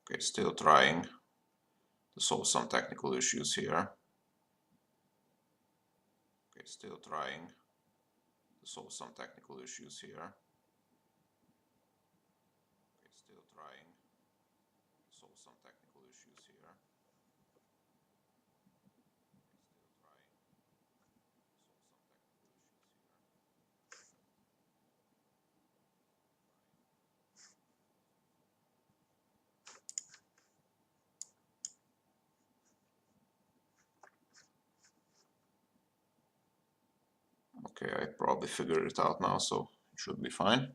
Okay, still trying to solve some technical issues here. Okay, still trying to solve some technical issues here. Okay, still trying to solve some technical issues here. Okay, I probably figured it out now, so it should be fine.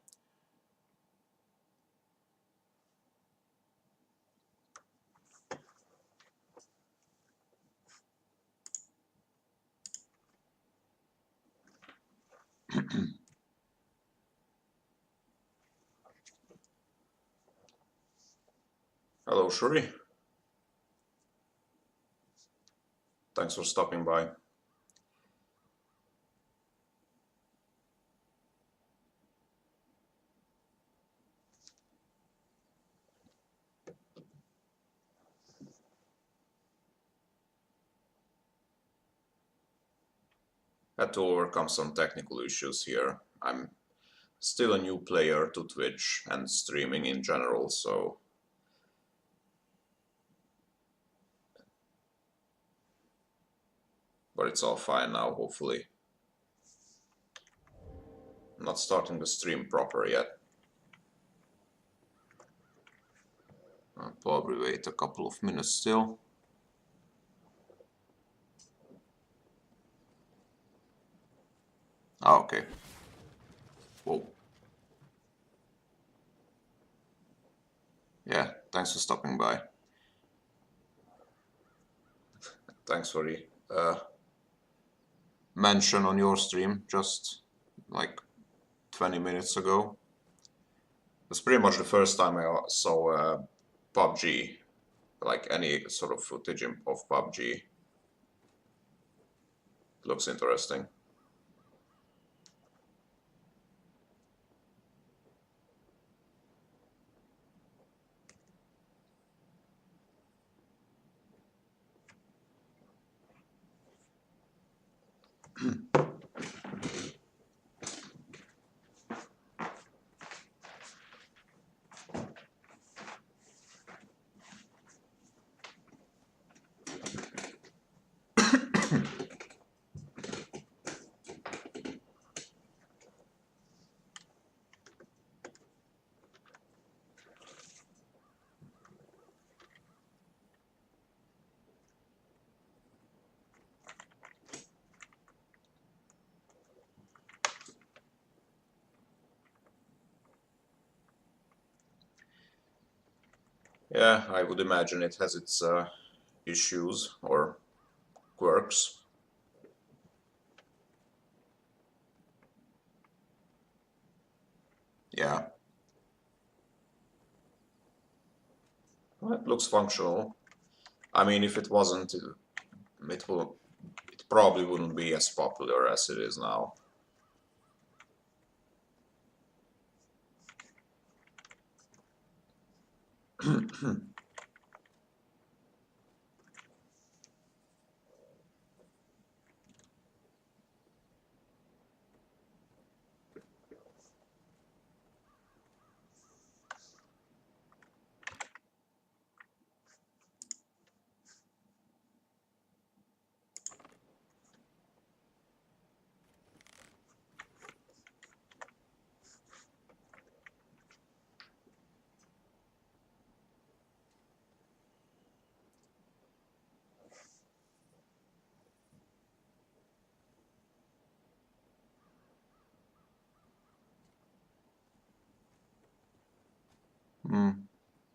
Hello, Shuri. Thanks for stopping by. Had to overcome some technical issues here. I'm still a new player to Twitch and streaming in general, so but it's all fine now, hopefully. I'm not starting the stream proper yet. I'll probably wait a couple of minutes still. Ah, okay. Whoa. Yeah, thanks for stopping by. Thanks for the mention on your stream just like 20 minutes ago. It's pretty much the first time I saw PUBG, like any sort of footage of PUBG. Looks interesting. Yeah, I would imagine it has its issues or quirks. Yeah. Well, it looks functional. I mean, if it wasn't, it probably wouldn't be as popular as it is now.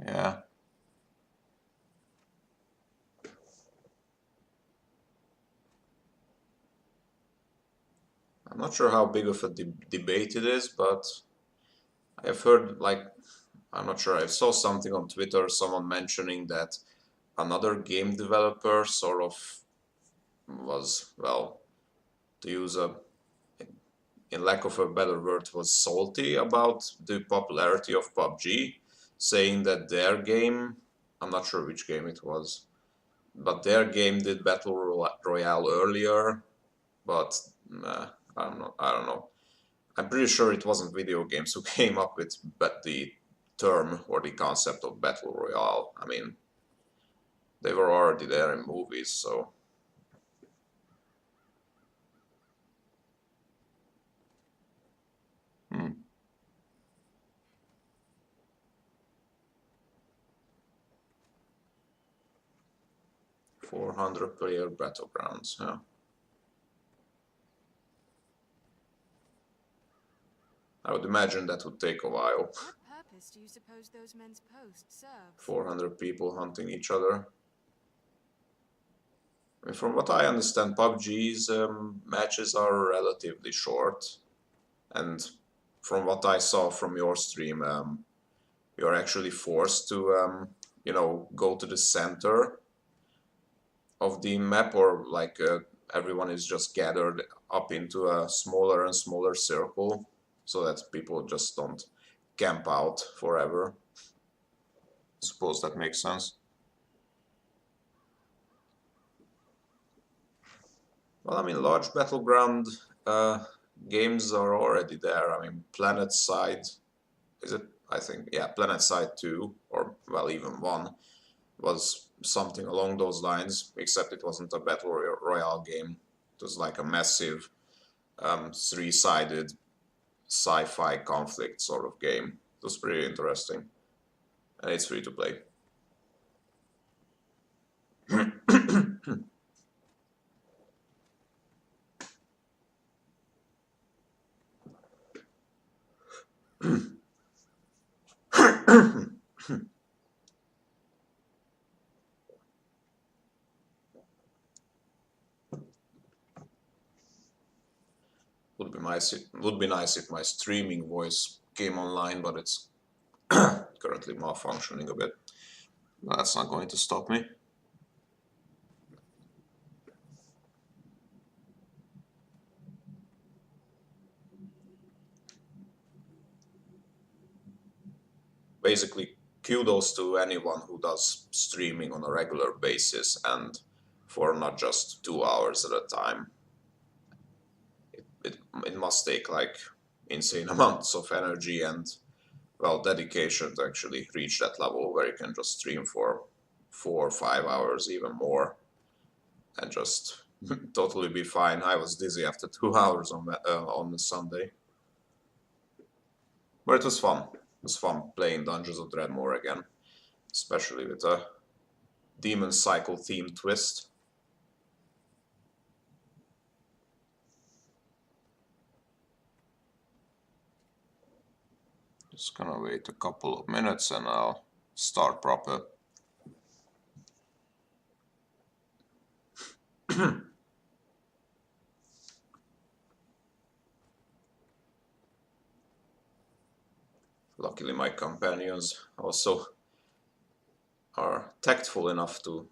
Yeah. I'm not sure how big of a debate it is, but I've heard, like, I'm not sure, I saw something on Twitter, someone mentioning that another game developer sort of was, well, to use a, in lack of a better word, was salty about the popularity of PUBG, saying that their game I'm not sure which game it was, but their game did Battle Royale earlier, but I don't know. I'm pretty sure it wasn't video games who came up with the term or the concept of Battle Royale. I mean, they were already there in movies, so. Hmm. 400-player battlegrounds, yeah. I would imagine that would take a while. What purpose do you suppose those men's posts serve? 400 people hunting each other. I mean, from what I understand, PUBG's matches are relatively short, and from what I saw from your stream, you're actually forced to, go to the center of the map, or like everyone is just gathered up into a smaller and smaller circle, so that people just don't camp out forever. Suppose that makes sense. Well, I mean, large battleground games are already there. I mean, PlanetSide, is it? I think, yeah, PlanetSide 2, or, well, even 1, was something along those lines, except it wasn't a battle royale game. It was like a massive three-sided sci-fi conflict sort of game. It was pretty interesting, and it's free to play. Would be nice if my streaming voice came online, but it's currently malfunctioning a bit. That's not going to stop me. Basically, kudos to anyone who does streaming on a regular basis and for not just 2 hours at a time. It must take like insane amounts of energy and, well, dedication to actually reach that level where you can just stream for 4 or 5 hours, even more, and just totally be fine. I was dizzy after 2 hours on the Sunday, but it was fun. It was fun playing Dungeons of Dreadmore again, especially with a Demon Cycle theme twist. Just gonna wait a couple of minutes and I'll start proper. Luckily, my companions also are tactful enough to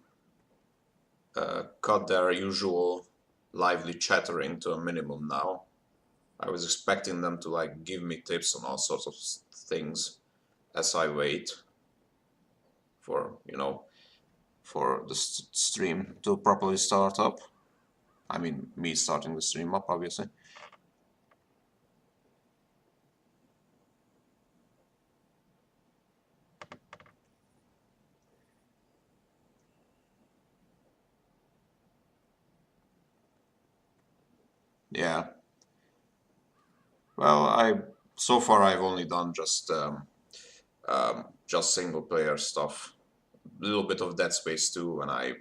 cut their usual lively chattering to a minimum now. I was expecting them to like give me tips on all sorts of things as I wait for, for the stream to properly start up. I mean, me starting the stream up, obviously. Yeah. Well, so far I've only done just single player stuff. A little bit of Dead Space 2 when I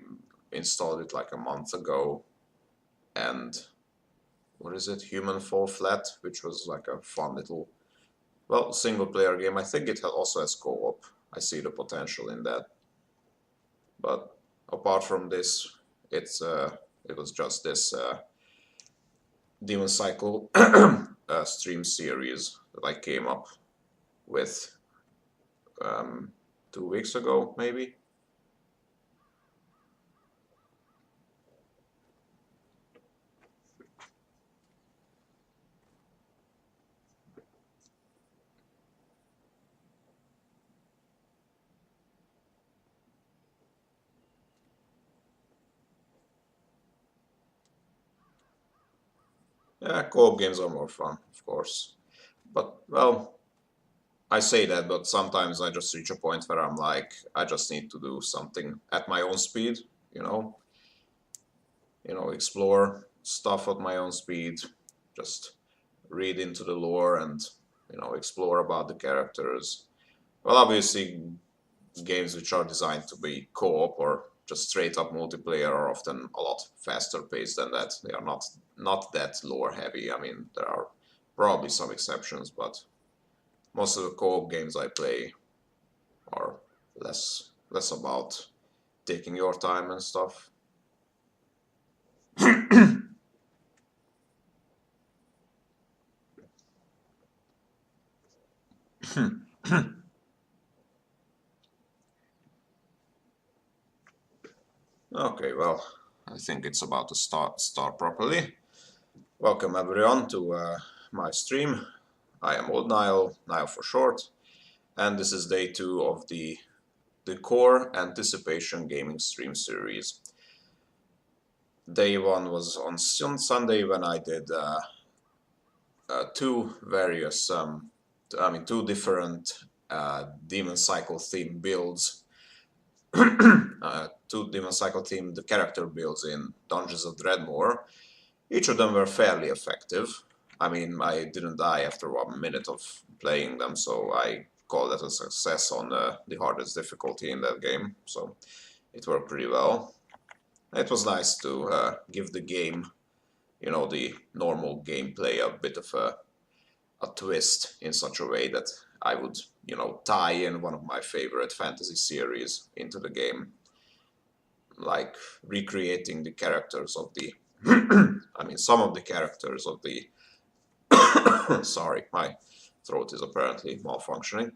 installed it like a month ago, and what is it, Human Fall Flat, which was like a fun little, well, single player game. I think it also has co-op. I see the potential in that. But apart from this, it was just this Demon Cycle stream series that I came up with 2 weeks ago, maybe. Yeah, co-op games are more fun, of course. But, well, I say that, but sometimes I just reach a point where I'm like, I just need to do something at my own speed, you know, explore stuff at my own speed, just read into the lore and, explore about the characters. Well, obviously, games which are designed to be co-op or just straight up multiplayer are often a lot faster paced than that. They are not that lore heavy. I mean, there are probably some exceptions, but most of the co-op games I play are less about taking your time and stuff. Okay, well, I think it's about to start properly. Welcome everyone to my stream. I am Old Nile for short, and this is day 2 of the core anticipation gaming stream series. Day 1 was on Sunday when I did two different Demon Cycle theme builds, two Demon Cycle themed character builds in Dungeons of Dreadmore. Each of them were fairly effective. I mean, I didn't die after 1 minute of playing them, so I call that a success on the hardest difficulty in that game. So it worked pretty well. It was nice to give the game, the normal gameplay a bit of a twist in such a way that I would, tie in one of my favorite fantasy series into the game, like recreating the characters of the, some of the characters of the, sorry, my throat is apparently malfunctioning.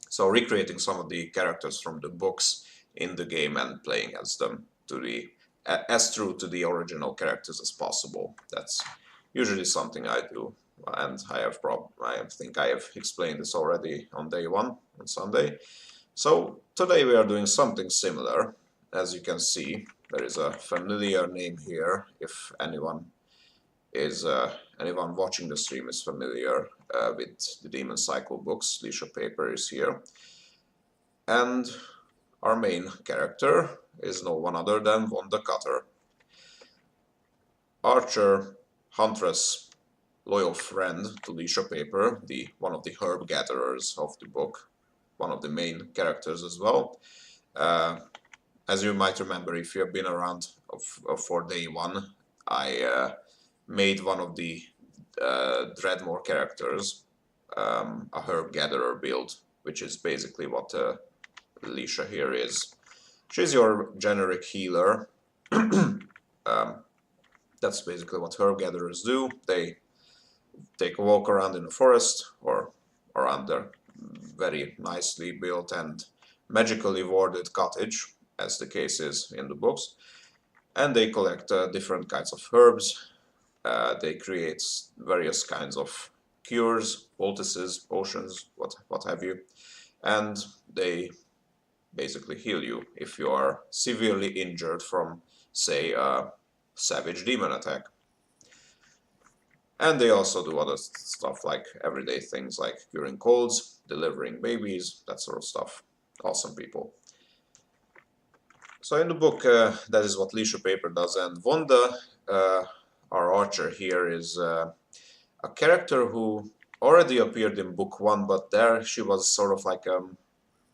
So recreating some of the characters from the books in the game and playing as them to the as true to the original characters as possible. That's usually something I do, and I think I have explained this already on day 1 on Sunday. So today we are doing something similar. As you can see, there is a familiar name here. If anyone watching the stream is familiar with the Demon Cycle books, Leisha Paper is here. And our main character is no one other than Wanda Cutter. Archer, huntress, loyal friend to Leisha Paper, one of the herb gatherers of the book, one of the main characters as well. As you might remember, if you have been around for day 1, I made one of the Dreadmore characters a herb gatherer build, which is basically what Leisha here is. She's your generic healer. That's basically what herb gatherers do. They take a walk around in the forest or around their very nicely built and magically warded cottage, as the case is in the books, and they collect different kinds of herbs. They create various kinds of cures, poultices, potions, what have you, and they basically heal you if you are severely injured from, say, a savage demon attack. And they also do other stuff like everyday things like curing colds, delivering babies, that sort of stuff. Awesome people. So in the book, that is what Leisha Paper does, and Wanda, our archer here, is a character who already appeared in book 1, but there she was sort of like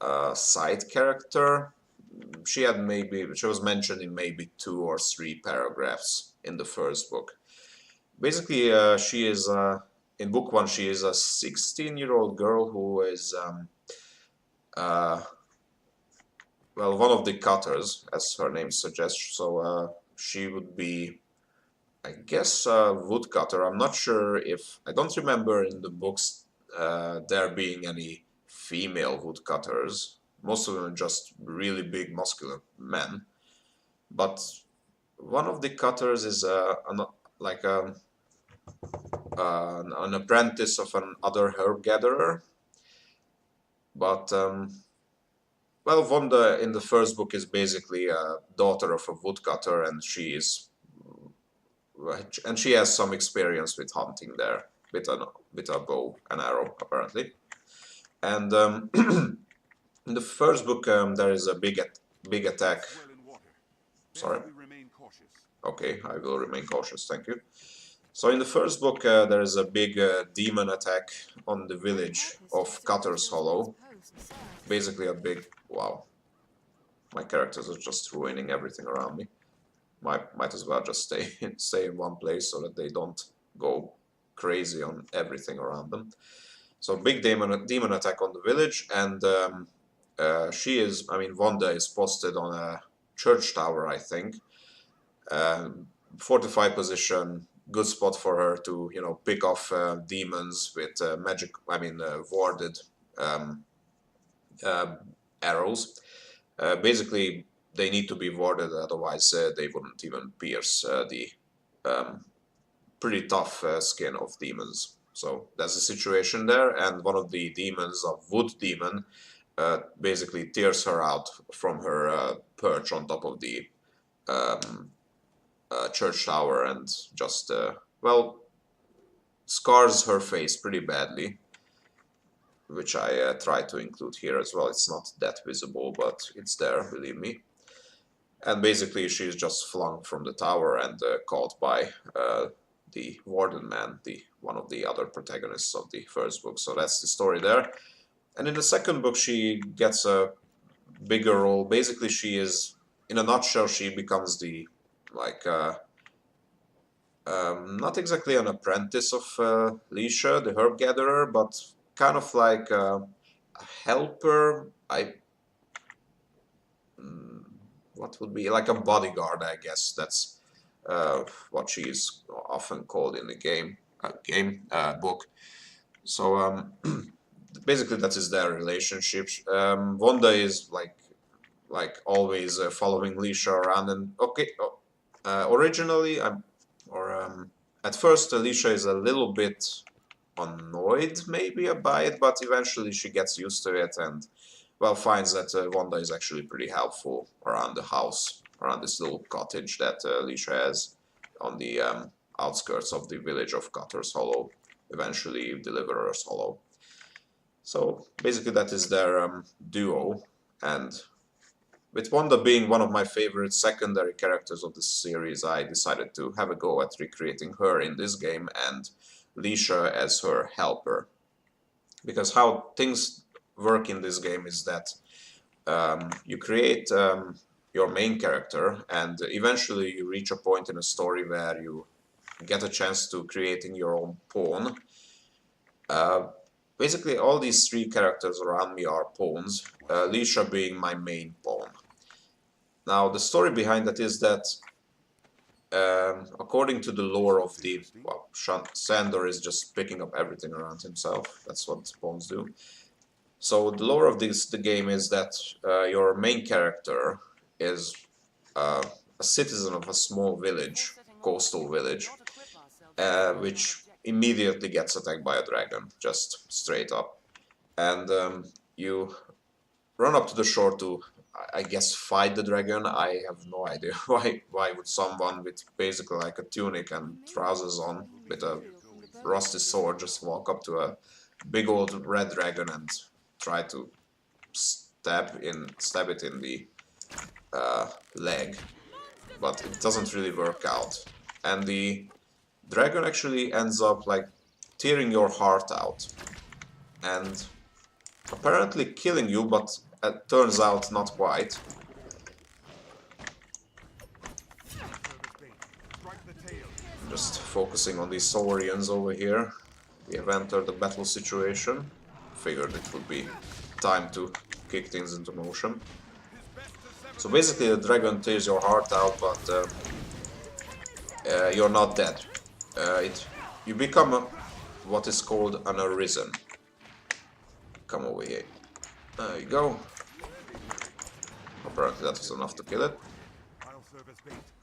a side character. She was mentioned in maybe 2 or 3 paragraphs in the first book. Basically, she is in book 1. She is a 16-year-old girl who is one of the cutters, as her name suggests. So she would be, I guess, a woodcutter. I'm not sure if I don't remember in the books there being any female woodcutters. Most of them are just really big, muscular men. But one of the cutters is an apprentice of another herb gatherer. But Wanda in the first book is basically a daughter of a woodcutter, and she is and she has some experience with hunting there, with a bow and arrow apparently. And in the first book, there is a big attack. Sorry. Okay, I will remain cautious. Thank you. So in the first book, there is a big demon attack on the village of Cutter's Hollow. Basically a big... Wow. My characters are just ruining everything around me. Might as well just stay in one place so that they don't go crazy on everything around them. So big demon attack on the village, and Wanda is posted on a church tower, I think. Fortified position, good spot for her to, you know, pick off demons with warded arrows. Basically, they need to be warded, otherwise they wouldn't even pierce the pretty tough skin of demons. So that's the situation there, and one of the demons, a wood demon, basically tears her out from her perch on top of the church tower and just, scars her face pretty badly, which I try to include here as well. It's not that visible, but it's there, believe me. And basically she's just flung from the tower and caught by the Warden Man, one of the other protagonists of the first book. So that's the story there. And in the second book she gets a bigger role. Basically she is, in a nutshell, she becomes the, not exactly an apprentice of Leisha, the herb gatherer, but kind of like a helper. What would be like a bodyguard, I guess. That's what she is often called in the book. So basically that is their relationship. Wanda is like always following Leisha around, and originally at first Leisha is a little bit annoyed maybe by it, but eventually she gets used to it and finds that Wanda is actually pretty helpful around the house, around this little cottage that Leisha has on the outskirts of the village of Cutter's Hollow, eventually Deliverer's Hollow. So basically that is their duo, and with Wanda being one of my favorite secondary characters of the series, I decided to have a go at recreating her in this game and Leisha as her helper. Because how things work in this game is that you create your main character, and eventually you reach a point in a story where you get a chance to creating your own pawn. Basically all these three characters around me are pawns, Leisha being my main pawn. Now the story behind that is that according to the lore of the... Sandor is just picking up everything around himself. That's what pawns do. So the lore of the game is that your main character is a citizen of a small village, coastal village, which immediately gets attacked by a dragon, just straight up. And you run up to the shore to, I guess, fight the dragon. I have no idea why would someone with basically like a tunic and trousers on with a rusty sword just walk up to a big old red dragon and try to stab it in the leg, but it doesn't really work out, and the dragon actually ends up like tearing your heart out and apparently killing you, but it turns out not quite. Just focusing on these Saurians over here. We have entered the battle situation. Figured it would be time to kick things into motion. So basically the dragon tears your heart out, but you're not dead. You become what is called an Arisen. Come over here. There you go. Apparently that is enough to kill it.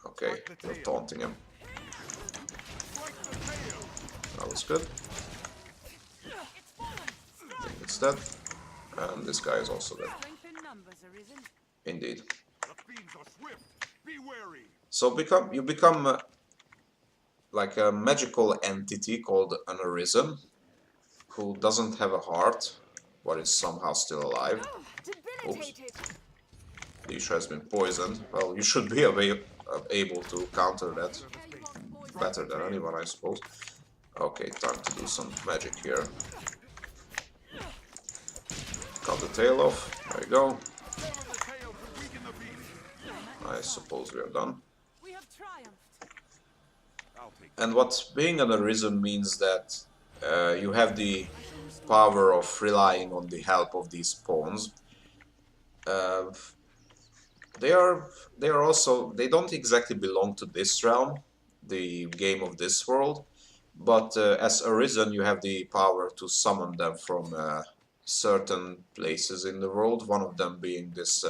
Okay, you're taunting him. That was good. I think it's dead. And this guy is also dead. Indeed. So you become like a magical entity called an Arisen, who doesn't have a heart, but is somehow still alive. Oops. Leash has been poisoned. Well, you should be able to counter that better than anyone, I suppose. Okay, time to do some magic here. Cut the tail off. There you go. I suppose we are done. And what being an Arisen means that you have the power of relying on the help of these pawns. Uh, they are also, they don't exactly belong to this realm, the game of this world, but as Arisen you have the power to summon them from certain places in the world, one of them being this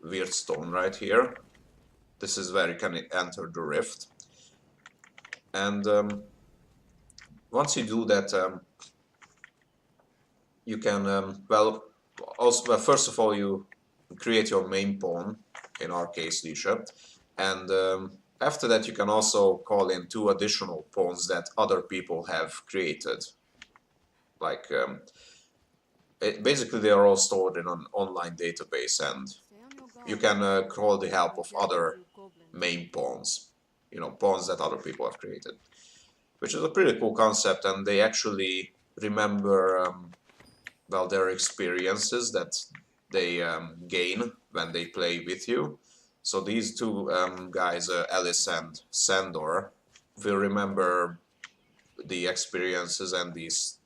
weird stone right here. This is where you can enter the rift. And once you do that, you can, well, also, well, first of all, you create your main pawn, in our case, Lisha, and after that you can also call in 2 additional pawns that other people have created. Like, basically they are all stored in an online database, and you can call the help of other main pawns, you know, pawns that other people have created, which is a pretty cool concept, and they actually remember well, their experiences that they gain when they play with you. So these 2 guys, Alice and Sandor, will remember the experiences and these,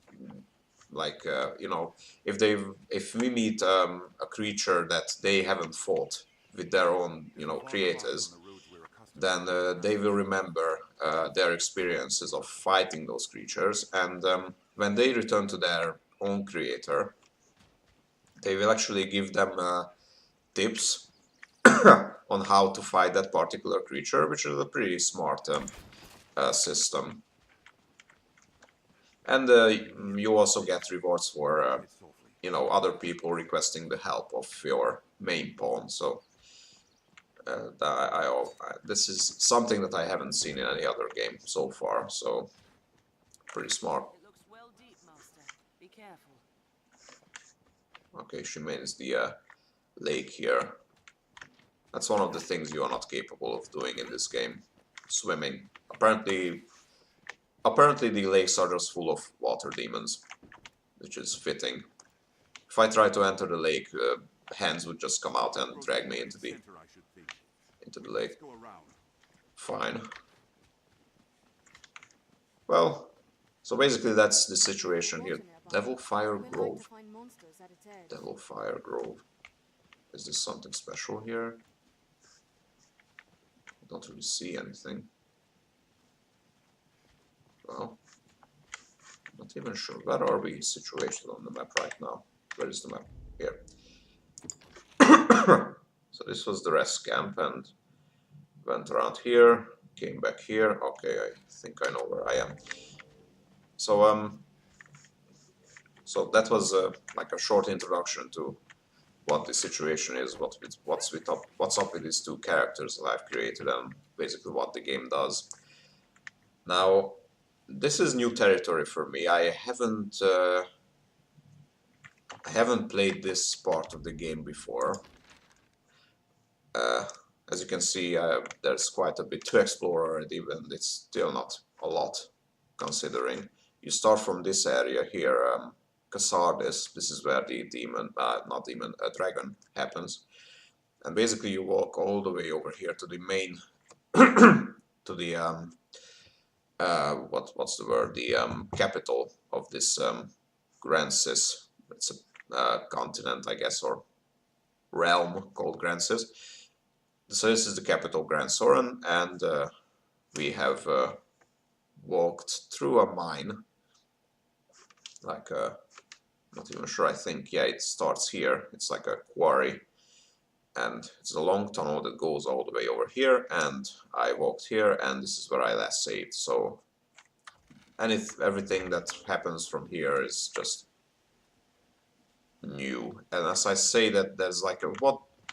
like, you know, if we meet a creature that they haven't fought with their own, you know, creators, then they will remember their experiences of fighting those creatures, and when they return to their own creator, they will actually give them tips on how to fight that particular creature, which is a pretty smart system. And you also get rewards for you know, other people requesting the help of your main pawn. So this is something that I haven't seen in any other game so far. So pretty smart. It looks well deep, Master. Be careful. Okay, she means the lake here. That's one of the things you are not capable of doing in this game. Swimming. Apparently the lakes are just full of water demons, which is fitting. If I try to enter the lake, hands would just come out and drag me into the lake. Fine. Well, so basically that's the situation here. Devil Fire Grove. Devil Fire Grove. Is this something special here? I don't really see anything. Well, not even sure. Where are we situated on the map right now? Where is the map? Here. So this was the rest camp, and went around here, came back here. Okay, I think I know where I am. So so that was like a short introduction to what the situation is, what's up with these 2 characters that I've created, and basically what the game does. Now, this is new territory for me. I haven't played this part of the game before. As you can see, there's quite a bit to explore already, and it's still not a lot, considering. You start from this area here, Casardis. This is where the demon, not demon, dragon happens. And basically you walk all the way over here to the main, to the, what's the word, the capital of this Grancis. It's a continent, I guess, or realm called Grancis. So this is the capital, Grand Soren, and we have walked through a mine, like not even sure, I think, yeah, it starts here. It's like a quarry, and it's a long tunnel that goes all the way over here, and I walked here, and this is where I last saved. So, and everything that happens from here is just new. And as I say that, there's like a,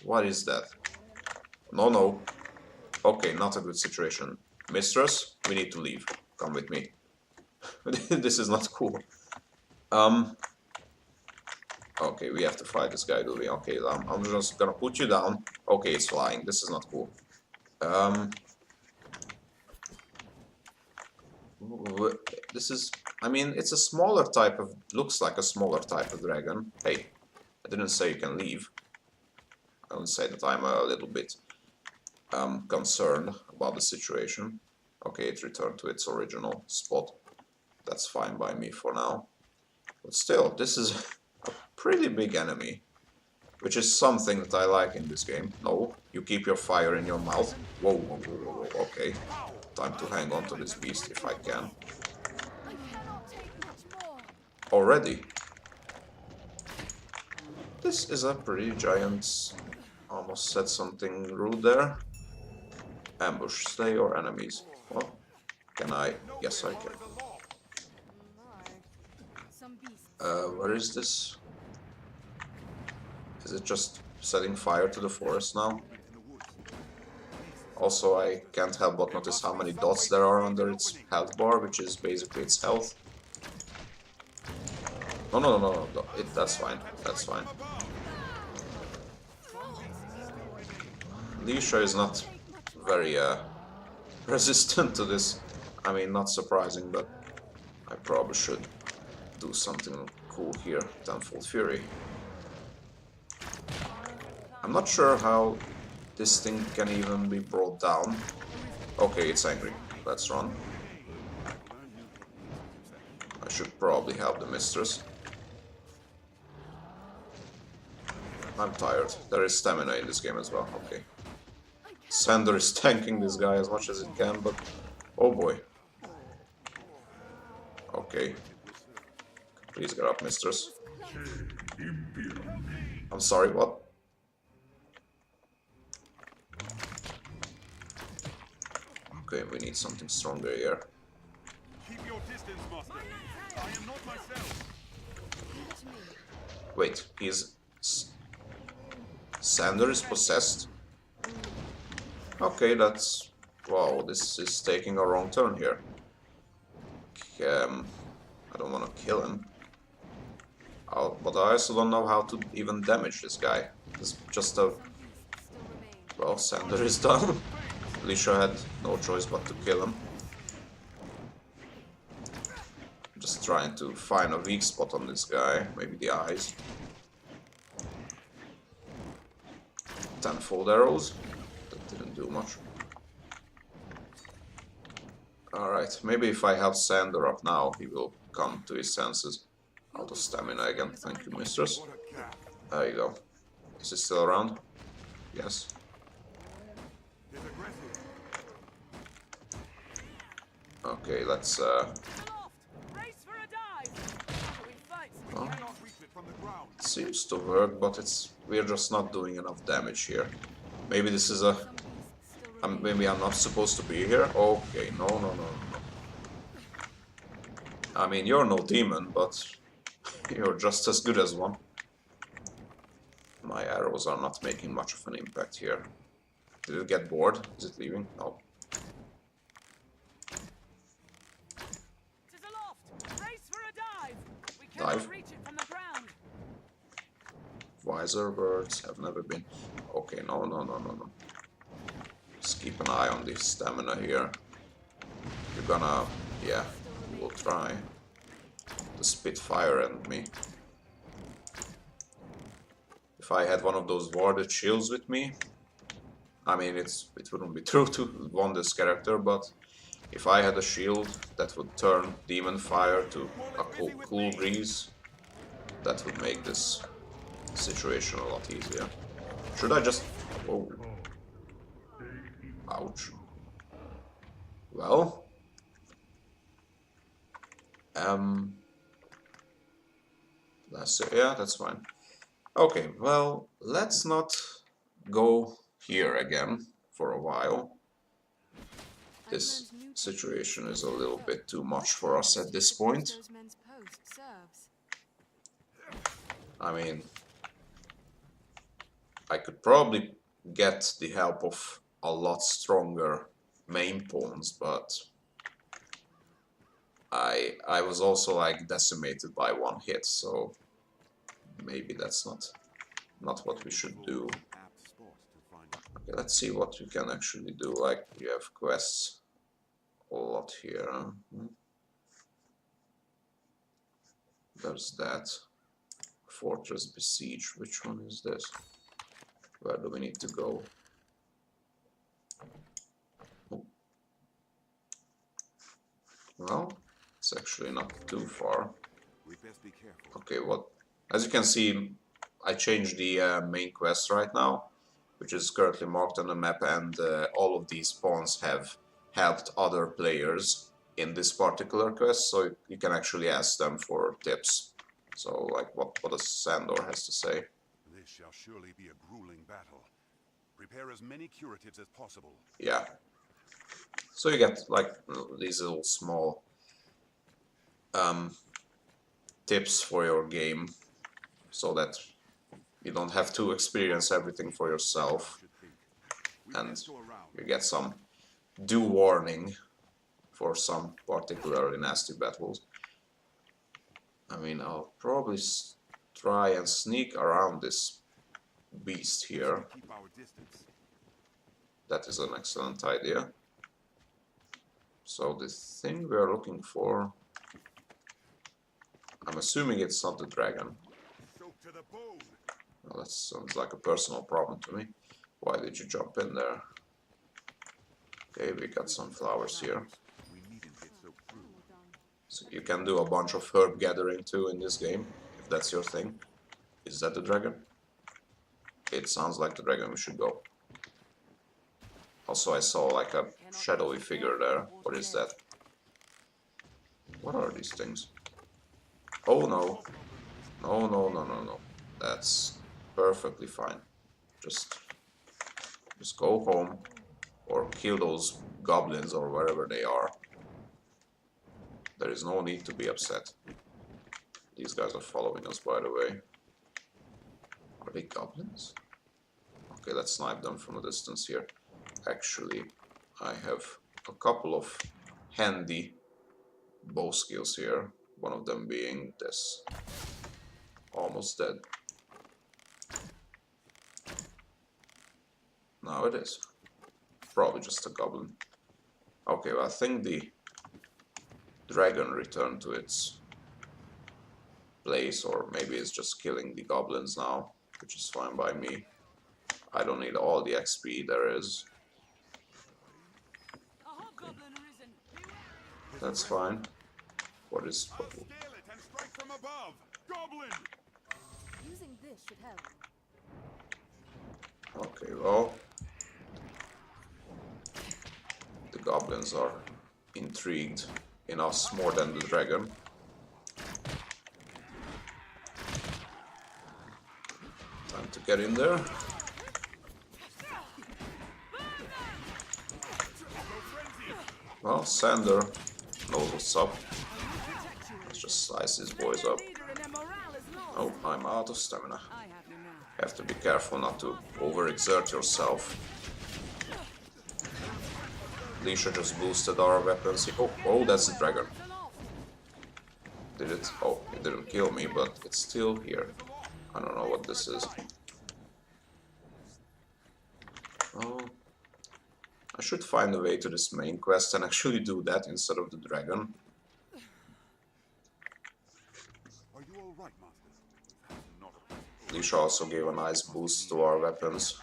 what is that? No. Okay, not a good situation. Mistress, we need to leave. Come with me. This is not cool. Okay, we have to fight this guy, do we? Okay, I'm just gonna put you down. Okay, it's flying. This is not cool. This is... I mean, it's a smaller type of... Looks like a smaller type of dragon. Hey, I didn't say you can leave. I don't say that I'm a little bit concerned about the situation. Okay, it returned to its original spot. That's fine by me for now. But still, this is a pretty big enemy. Which is something that I like in this game. No, you keep your fire in your mouth. Whoa, whoa, whoa, whoa, whoa. Okay. Time to hang on to this beast if I can. Already? This is a pretty giant... Almost said something rude there. Ambush, slay your enemies. Well, can I? Yes, I can. Where is this? Is it just setting fire to the forest now? Also, I can't help but notice how many dots there are under its health bar, which is basically its health. No, that's fine, that's fine. Lisha is not very resistant to this. I mean, not surprising, but I probably should do something cool here. Tenfold Fury. I'm not sure how this thing can even be brought down. Okay, it's angry. Let's run. I should probably help the mistress. I'm tired. There is stamina in this game as well. Okay. Sander is tanking this guy as much as it can, but... Oh boy. Okay. Please get up, mistress. I'm sorry, what? Okay, we need something stronger here. Keep your distance, master. I am not myself. Wait, he's... Sander is possessed? Okay, that's... Wow, this is taking a wrong turn here. I don't want to kill him. But I also don't know how to even damage this guy. It's just a... Well, Sander is done. Lisha had no choice but to kill him. Just trying to find a weak spot on this guy. Maybe the eyes. Tenfold arrows. That didn't do much. Alright, maybe if I help Sander up now, he will come to his senses. Out of stamina again. Thank you, mistress. There you go. Is he still around? Yes. Okay, let's well, it seems to work, but we're just not doing enough damage here. Maybe this is a... maybe I'm not supposed to be here? Okay, no. I mean, you're no demon, but you're just as good as one. My arrows are not making much of an impact here. Did it get bored? Is it leaving? No. Dive. Wiser words have never been... Okay, no. Just keep an eye on the stamina here. You're gonna... Yeah, we'll try to spit fire at me. If I had one of those warded shields with me... I mean, it wouldn't be true to want this character, but... If I had a shield that would turn demon fire to a cool breeze, that would make this situation a lot easier. Should I just... Oh. Ouch. Well... Yeah, that's fine. Okay, well, let's not go here again for a while. This situation is a little bit too much for us at this point. I mean, I could probably get the help of a lot stronger main pawns, but I was also like decimated by one hit, so maybe that's not what we should do. Okay, let's see what we can actually do. Like, we have quests a lot here. There's that. Fortress Besiege. Which one is this? Where do we need to go? Oh. Well, it's actually not too far. Okay, what? As you can see, I changed the main quest right now, which is currently marked on the map, and all of these pawns have helped other players in this particular quest, so you can actually ask them for tips. So, like, what does Sandor has to say? This shall surely be a grueling battle. Prepare as many curatives as possible. Yeah. So you get, like, these little small tips for your game, so that you don't have to experience everything for yourself, and you get some due warning for some particularly nasty battles. I mean, I'll probably try and sneak around this beast here. That is an excellent idea. So the thing we are looking for, I'm assuming it's not the dragon. Well, that sounds like a personal problem to me. Why did you jump in there? Okay, we got some flowers here. So you can do a bunch of herb gathering too in this game, if that's your thing. Is that the dragon? It sounds like the dragon. We should go. Also, I saw like a shadowy figure there. What is that? What are these things? Oh no. No, no, no, no, no. That's perfectly fine. Just go home or kill those goblins or wherever they are. There is no need to be upset. These guys are following us, by the way. Are they goblins? Okay, let's snipe them from a distance here. Actually, I have a couple of handy bow skills here. One of them being this. Almost dead. Now it is. Probably just a goblin. Okay, well, I think the dragon returned to its place, or maybe it's just killing the goblins now, which is fine by me. I don't need all the XP there is. That's fine. What is... Using this should help. Okay, well... the goblins are intrigued in us more than the dragon. Time to get in there. Well, Sander knows what's up. Let's just slice his boys up. Oh, I'm out of stamina. Have to be careful not to overexert yourself. Lisha just boosted our weapons. Oh, that's the dragon. Did it? Oh, it didn't kill me, but it's still here. I don't know what this is. Oh, I should find a way to this main quest and actually do that instead of the dragon. Lisha also gave a nice boost to our weapons.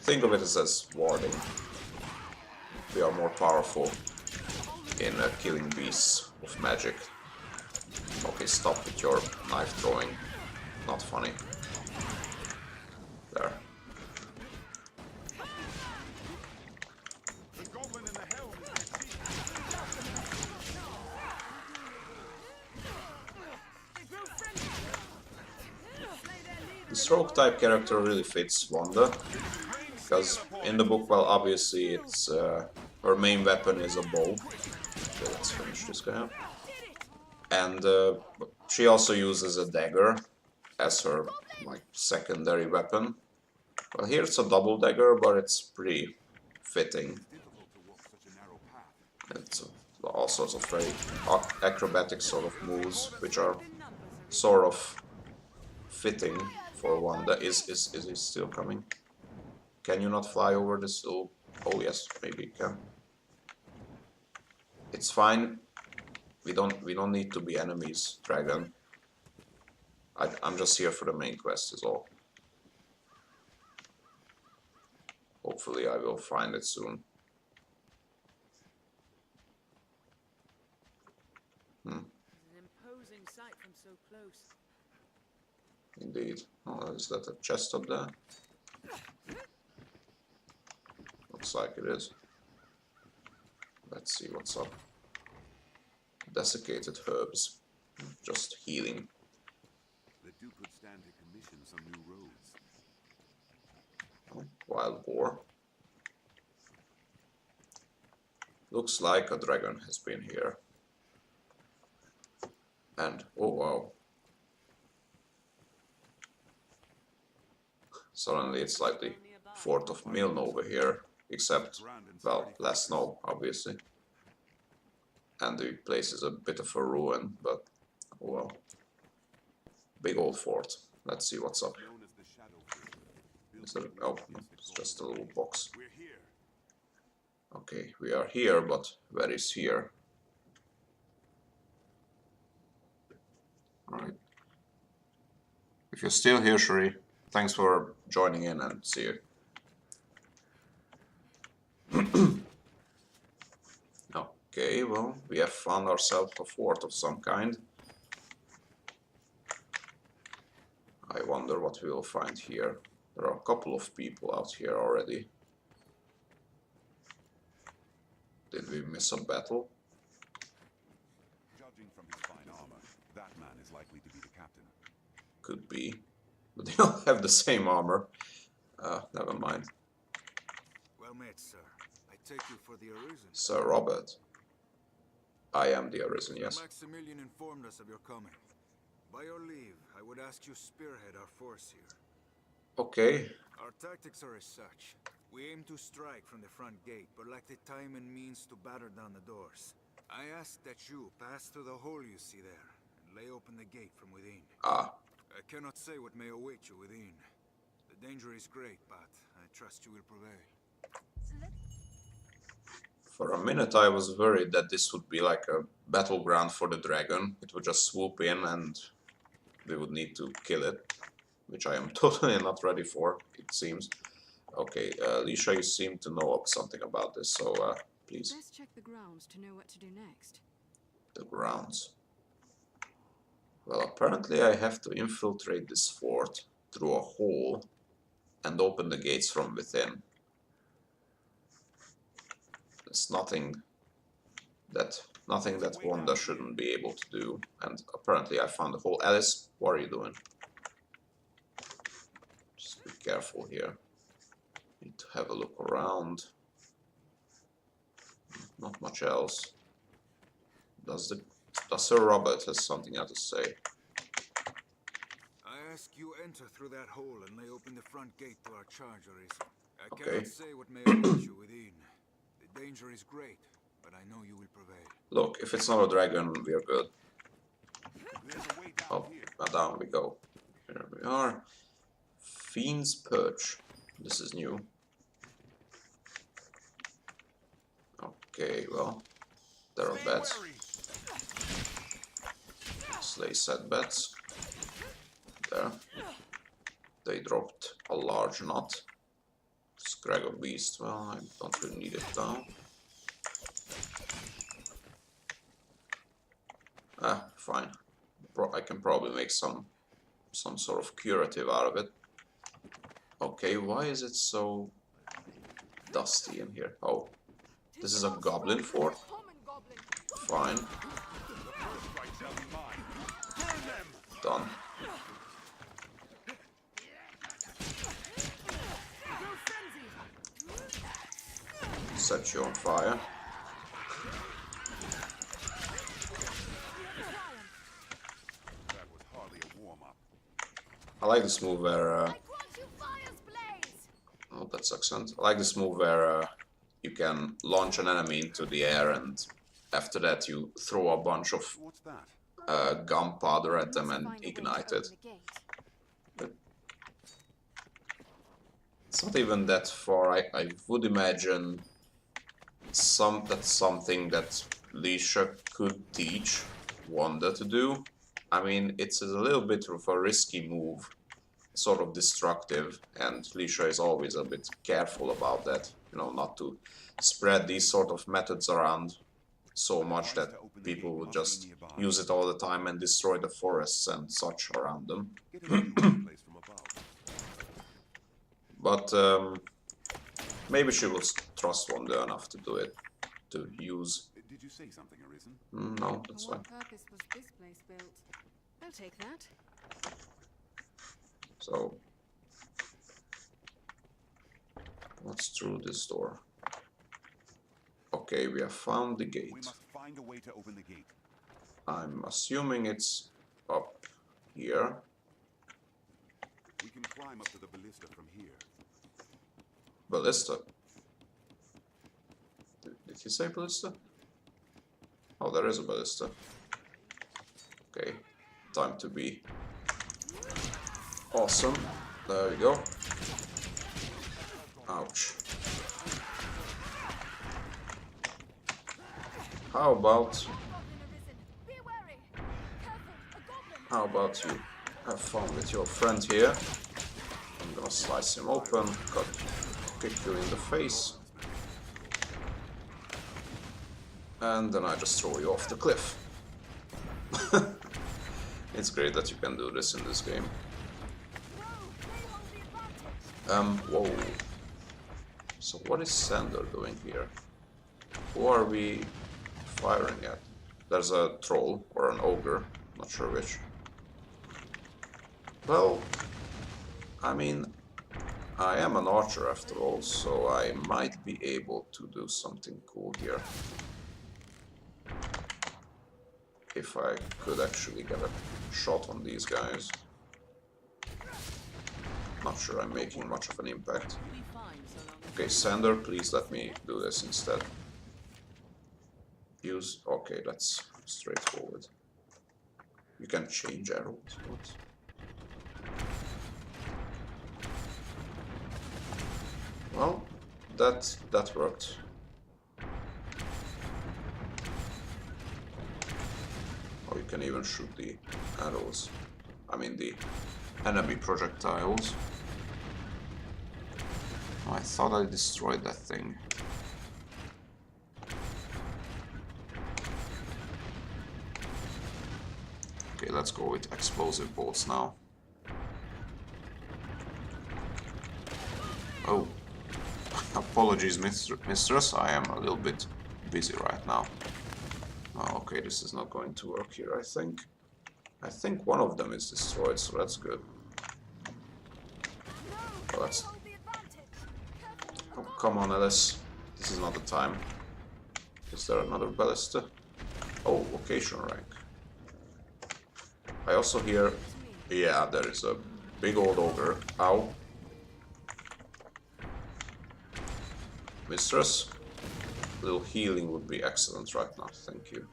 Think of it as warding. We are more powerful in killing beasts with magic. Okay, stop with your knife throwing. Not funny. There. This rogue type character really fits Wanda, because in the book, well, obviously it's her main weapon is a bow. Okay, let's finish this guy up. And she also uses a dagger as her like secondary weapon. Well, here it's a double dagger, but it's pretty fitting. It's difficult to walk such a narrow path. It's all sorts of very acrobatic sort of moves, which are sort of fitting for one that is he still coming? Can you not fly over this little... Oh yes, maybe you can. It's fine. We don't need to be enemies, dragon. I'm just here for the main quest is all. Hopefully I will find it soon. It's an imposing sight from so close. Indeed. Oh, is that a chest up there? Looks like it is. Let's see what's up. Desiccated herbs. Just healing. The Duke would stand to commission some new roads. Oh, wild boar. Looks like a dragon has been here. And, oh wow. Suddenly it's like the 4th of Milne over here. Except, well, less snow, obviously. And the place is a bit of a ruin, but, oh well. Big old fort. Let's see what's up. Known as the Shadow Fort. Is there, oh, no, it's just a little box. We're here. Okay, we are here, but where is here? Alright. If you're still here, Shuri, thanks for joining in and see you. Okay, well, we have found ourselves a fort of some kind. I wonder what we will find here. There are a couple of people out here already. Did we miss a battle? Judging from his fine armor, that man is likely to be the captain. Could be. But they all have the same armor. Never mind. Well met, sir. I take you for the Arisen. Sir Robert. I am the Arisen, yes. Maximilian informed us of your coming. By your leave, I would ask you spearhead our force here. Okay. Our tactics are as such. We aim to strike from the front gate, but lack the time and means to batter down the doors. I ask that you pass through the hole you see there, and lay open the gate from within. Ah, I cannot say what may await you within. The danger is great, but I trust you will prevail. for a minute I was worried that this would be like a battleground for the dragon. It would just swoop in and we would need to kill it, which I am totally not ready for, it seems. Okay, Lisha, you seem to know something about this, so please. Let's check the grounds to know what to do next. The grounds. Well, apparently I have to infiltrate this fort through a hole and open the gates from within. It's nothing that Wanda shouldn't be able to do, and apparently I found the hole. Alice, what are you doing? Just be careful here. Need to have a look around. Not much else. Does Sir Robert has something else to say? I ask you enter through that hole and lay open the front gate to our chargeries. I Okay. cannot say what may await you within. The danger is great, but I know you will prevail. Look, if it's not a dragon, we are good. There's a way down Oh, here. now down we go. Here we are. Fiend's Perch. This is new. Okay, well, there are Stay bats. wary. Slay set bats. There. They dropped a large knot. Scrag of beast. Well, I don't really need it now. Ah, fine. I can probably make some sort of curative out of it. Okay, why is it so dusty in here? Oh, this is a goblin fort? Fine. The first right shall be mine. Burn them! Done. Set you on fire. That was hardly a warm-up. I like this move where... oh, that's excellent. I like this move where you can launch an enemy into the air, and after that you throw a bunch of What's that? gunpowder at them Must and find a way to ignite open it. the gate. It's not even that far. I would imagine that's something that Lisha could teach Wanda to do. I mean, it's a little bit of a risky move, sort of destructive, and Lisha is always a bit careful about that, you know, not to spread these sort of methods around so much that people would just use it all the time and destroy the forests and such around them. Get a view of the place from above. But maybe she will trust Wanda enough to do it, to use. Did you say something, Arisen? No, that's For fine. what purpose was this place built? I'll take that. So, what's through this door? Okay, we have found the We gate. must find a way to open the gate. I'm assuming it's up here. We can climb up to the ballista from here. Ballista. Did he say ballista? Oh, there is a ballista. Okay, time to be awesome. There we go. Ouch. How about you have fun with your friend here? I'm gonna slice him open, kick you in the face, and then I just throw you off the cliff. It's great that you can do this in this game. Whoa. So what is Sander doing here? Who are we firing at? There's a troll or an ogre, not sure which. Well, I mean, I am an archer after all, so I might be able to do something cool here. If I could actually get a shot on these guys. Not sure I'm making much of an impact. Okay, Sander, please let me do this instead. Use... okay, that's straightforward. You can change arrows. What? Well, that worked. Or you can even shoot the arrows. I mean the enemy projectiles. Oh, I thought I destroyed that thing. Okay, let's go with explosive bolts now. Oh, apologies, mistress. I am a little bit busy right now. Oh, okay, this is not going to work here, I think. I think one of them is destroyed, so that's good. Well, that's... oh, come on, Alice. This is not the time. Is there another ballista? Oh, vocation rank. I also hear... yeah, there is a big old ogre. Ow. Mistress? A little healing would be excellent right now, thank you.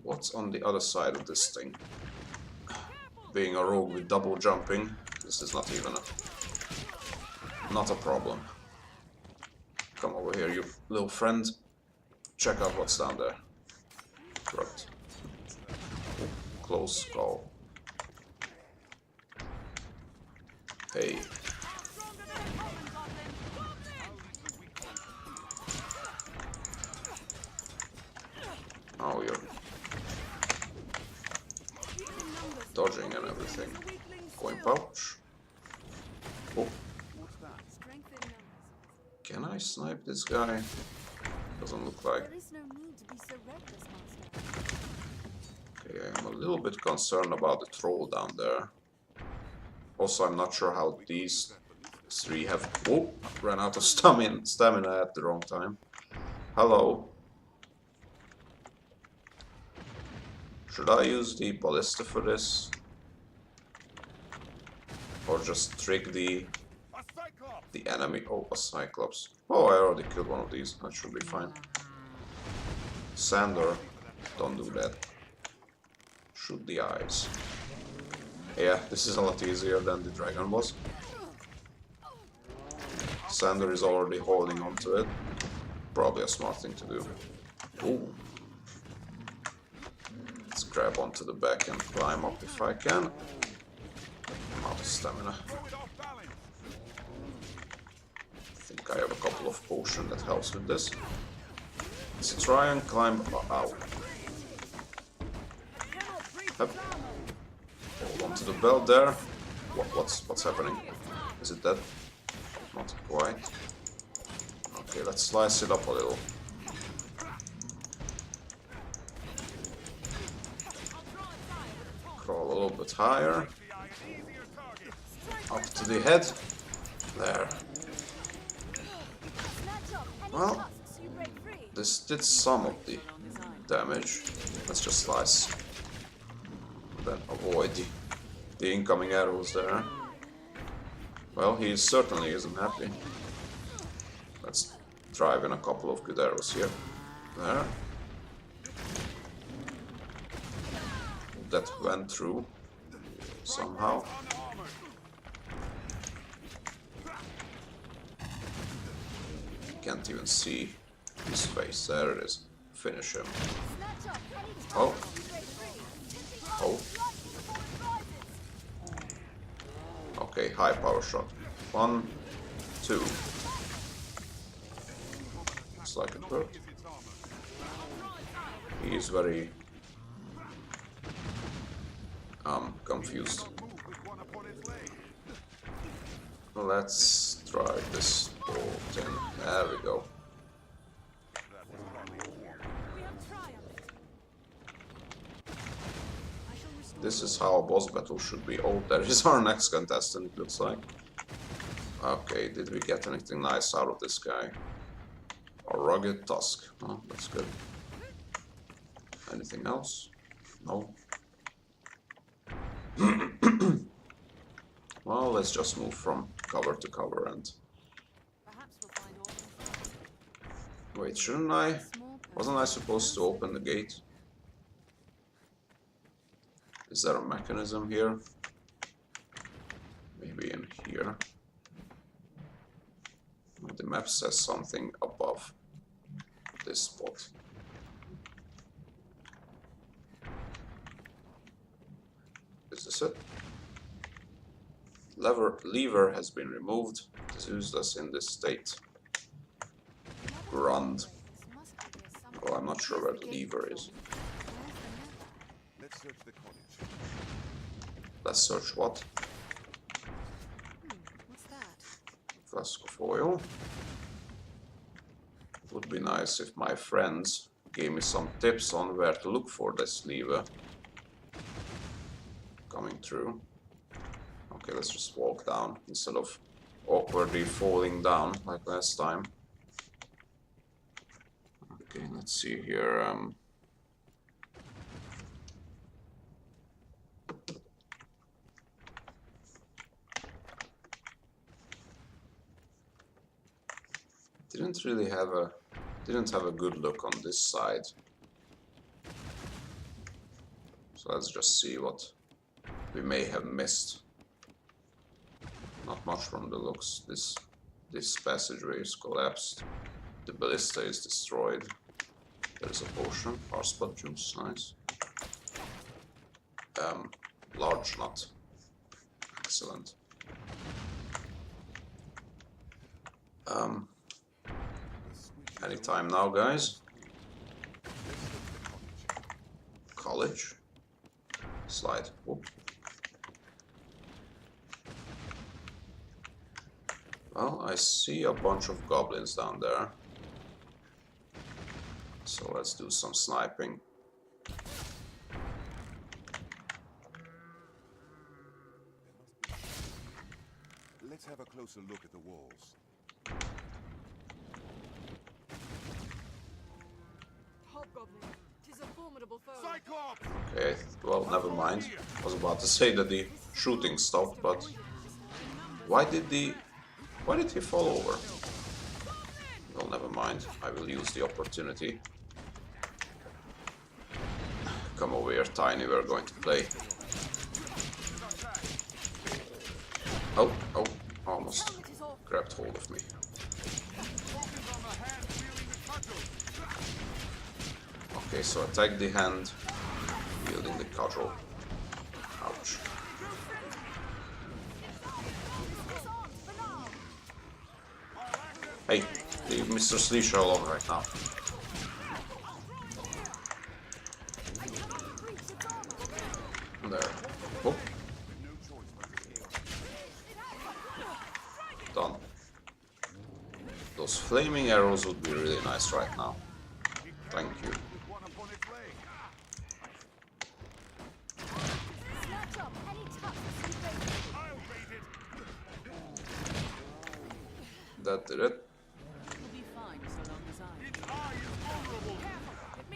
What's on the other side of this thing? Being a rogue with double jumping, this is not even not a problem. Come over here, you little friend. Check out what's down there. Right. Close call. Hey. Oh, you're dodging and everything. Coin pouch. Oh. Can I snipe this guy? Doesn't look like. There is no need to be so reckless, Master. Okay, I'm a little bit concerned about the troll down there. Also, I'm not sure how these three have... oh, ran out of stamina at the wrong time. Hello. Should I use the ballista for this? Or just trick the The enemy. Oh, a Cyclops. Oh, I already killed one of these. That should be fine. Sander, don't do that. Shoot the eyes. Yeah, this is a lot easier than the dragon was. Sander is already holding on to it. Probably a smart thing to do. Ooh. Let's grab onto the back and climb up if I can. I'm out of stamina. I think I have a couple of potions that helps with this. Let's try and climb. Ow. Up. Hold on to the belt there. What's happening? Is it dead? Not quite. Okay, let's slice it up a little. Crawl a little bit higher. Up to the head. There. Well, this did some of the damage. Let's just slice. Then avoid the incoming arrows there. Well, he certainly isn't happy. Let's drive in a couple of good arrows here. There. That went through somehow. Can't even see his face. There it is. Finish him. Oh. Oh. Okay, high power shot. 1, 2. Looks like it worked. He is very confused. Let's try this bolt in. There we go. This is how a boss battle should be. Oh, there is our next contestant, it looks like. Okay, did we get anything nice out of this guy? A rugged tusk. Oh, that's good. Anything else? No. Well, let's just move from cover to cover and... Wait, shouldn't I? Wasn't I supposed to open the gate? Is there a mechanism here? Maybe in here. The map says something above this spot. Is this it? Lever has been removed. It is useless in this state. Grund. Oh, I'm not sure where the lever is. Let's search the cottage. Let's search what? What's that? Flask of oil. It would be nice if my friends gave me some tips on where to look for this lever. Coming through. Okay, let's just walk down instead of awkwardly falling down like last time. Okay, let's see here. Didn't have a good look on this side. So let's just see what we may have missed. Not much from the looks. This passageway is collapsed. The ballista is destroyed. There is a potion. Arspot juice, nice. Large nut. Excellent. Anytime now, guys. College. Slide. Whoop. Well, I see a bunch of goblins down there. So let's do some sniping. Let's have a closer look at the walls. Hobgoblin. 'Tis a formidable foe. Cyclops! Okay, well, never mind. I was about to say that the shooting stopped, but why did the Why did he fall over? Well, never mind. I will use the opportunity. Come over here, Tiny. We're going to play. Oh, oh, almost grabbed hold of me. Okay, so attack the hand, wielding the cudgel. Ouch. Hey, leave Mr. Sleesha alone right now. There. Oh. Done. Those flaming arrows would be really nice right now. Thank you. That did it.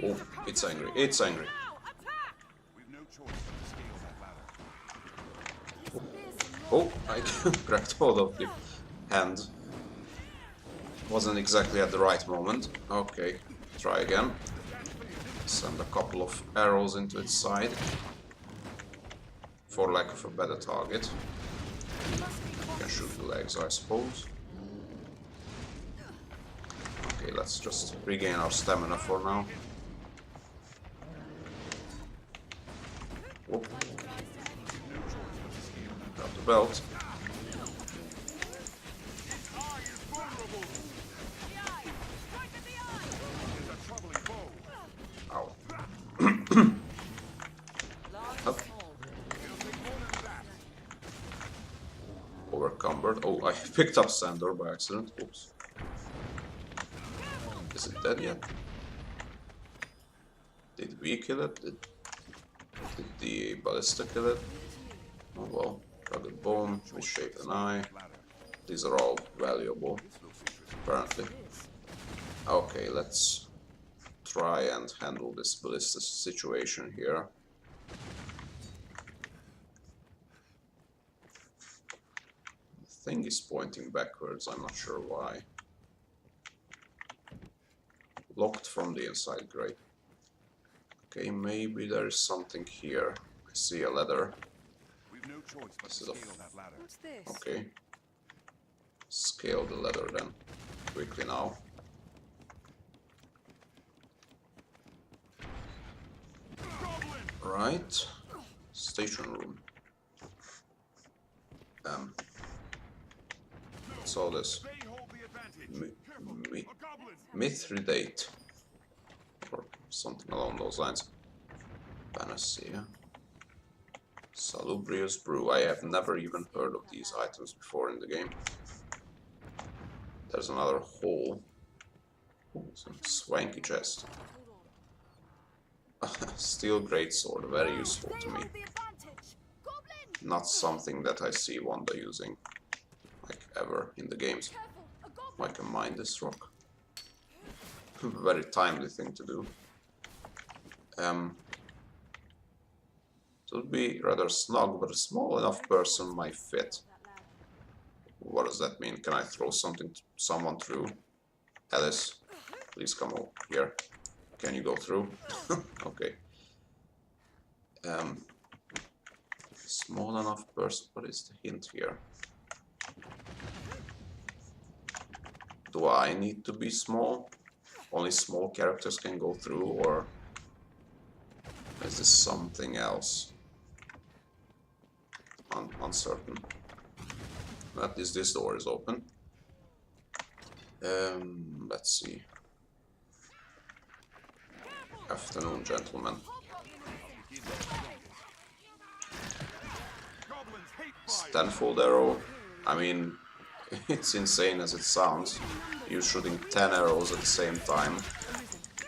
Oh, it's angry. It's angry. Oh, I grabbed hold of the hand. Wasn't exactly at the right moment. Okay, try again. Send a couple of arrows into its side. For lack of a better target. You can shoot the legs, I suppose. Okay, let's just regain our stamina for now. Whoop. Grab the belt. Ow. Up. Overcumbered. Oh, I picked up Sandor by accident. Oops. Is it dead yet? Did we kill it? Did the ballista kill it? Oh well. Rugged bone, misshapen eye. These are all valuable, apparently. Okay, let's try and handle this ballista situation here. The thing is pointing backwards, I'm not sure why. Locked from the inside, great. Okay, maybe there is something here. I see a ladder. We've no choice but to Instead of- scale that ladder. What's this? Okay. Scale the ladder then. Quickly now. Right. Station room. What's all this? They hold the advantage. A goblin! Mithridate. Or something along those lines. Panacea. Salubrious brew. I have never even heard of these items before in the game. There's another hole. Some swanky chest. Steel greatsword, very useful to me. Not something that I see Wanda using, like ever in the games. I can mine this rock. Very timely thing to do. It would be rather snug, but a small enough person might fit. What does that mean? Can I throw someone through? Alice, please come over here. Can you go through? Okay. Small enough person. What is the hint here? Do I need to be small? Only small characters can go through, or is this something else? Uncertain. At least this door is open. Let's see. Afternoon, gentlemen. Tenfold arrow. I mean, it's insane as it sounds. You shooting 10 arrows at the same time.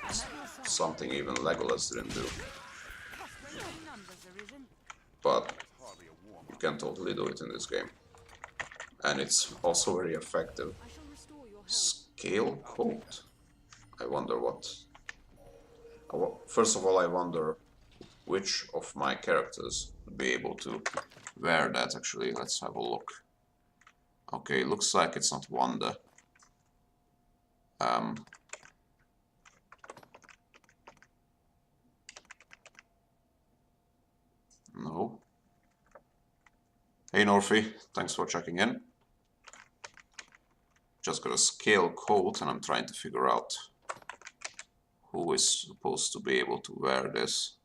It's something even Legolas didn't do. But you can totally do it in this game. And it's also very effective. Scale coat. I wonder what... First of all, I wonder which of my characters would be able to wear that, actually. Let's have a look. Okay, looks like it's not Wanda. No. Hey Norfy, thanks for checking in. Just got a scale coat and I'm trying to figure out who is supposed to be able to wear this.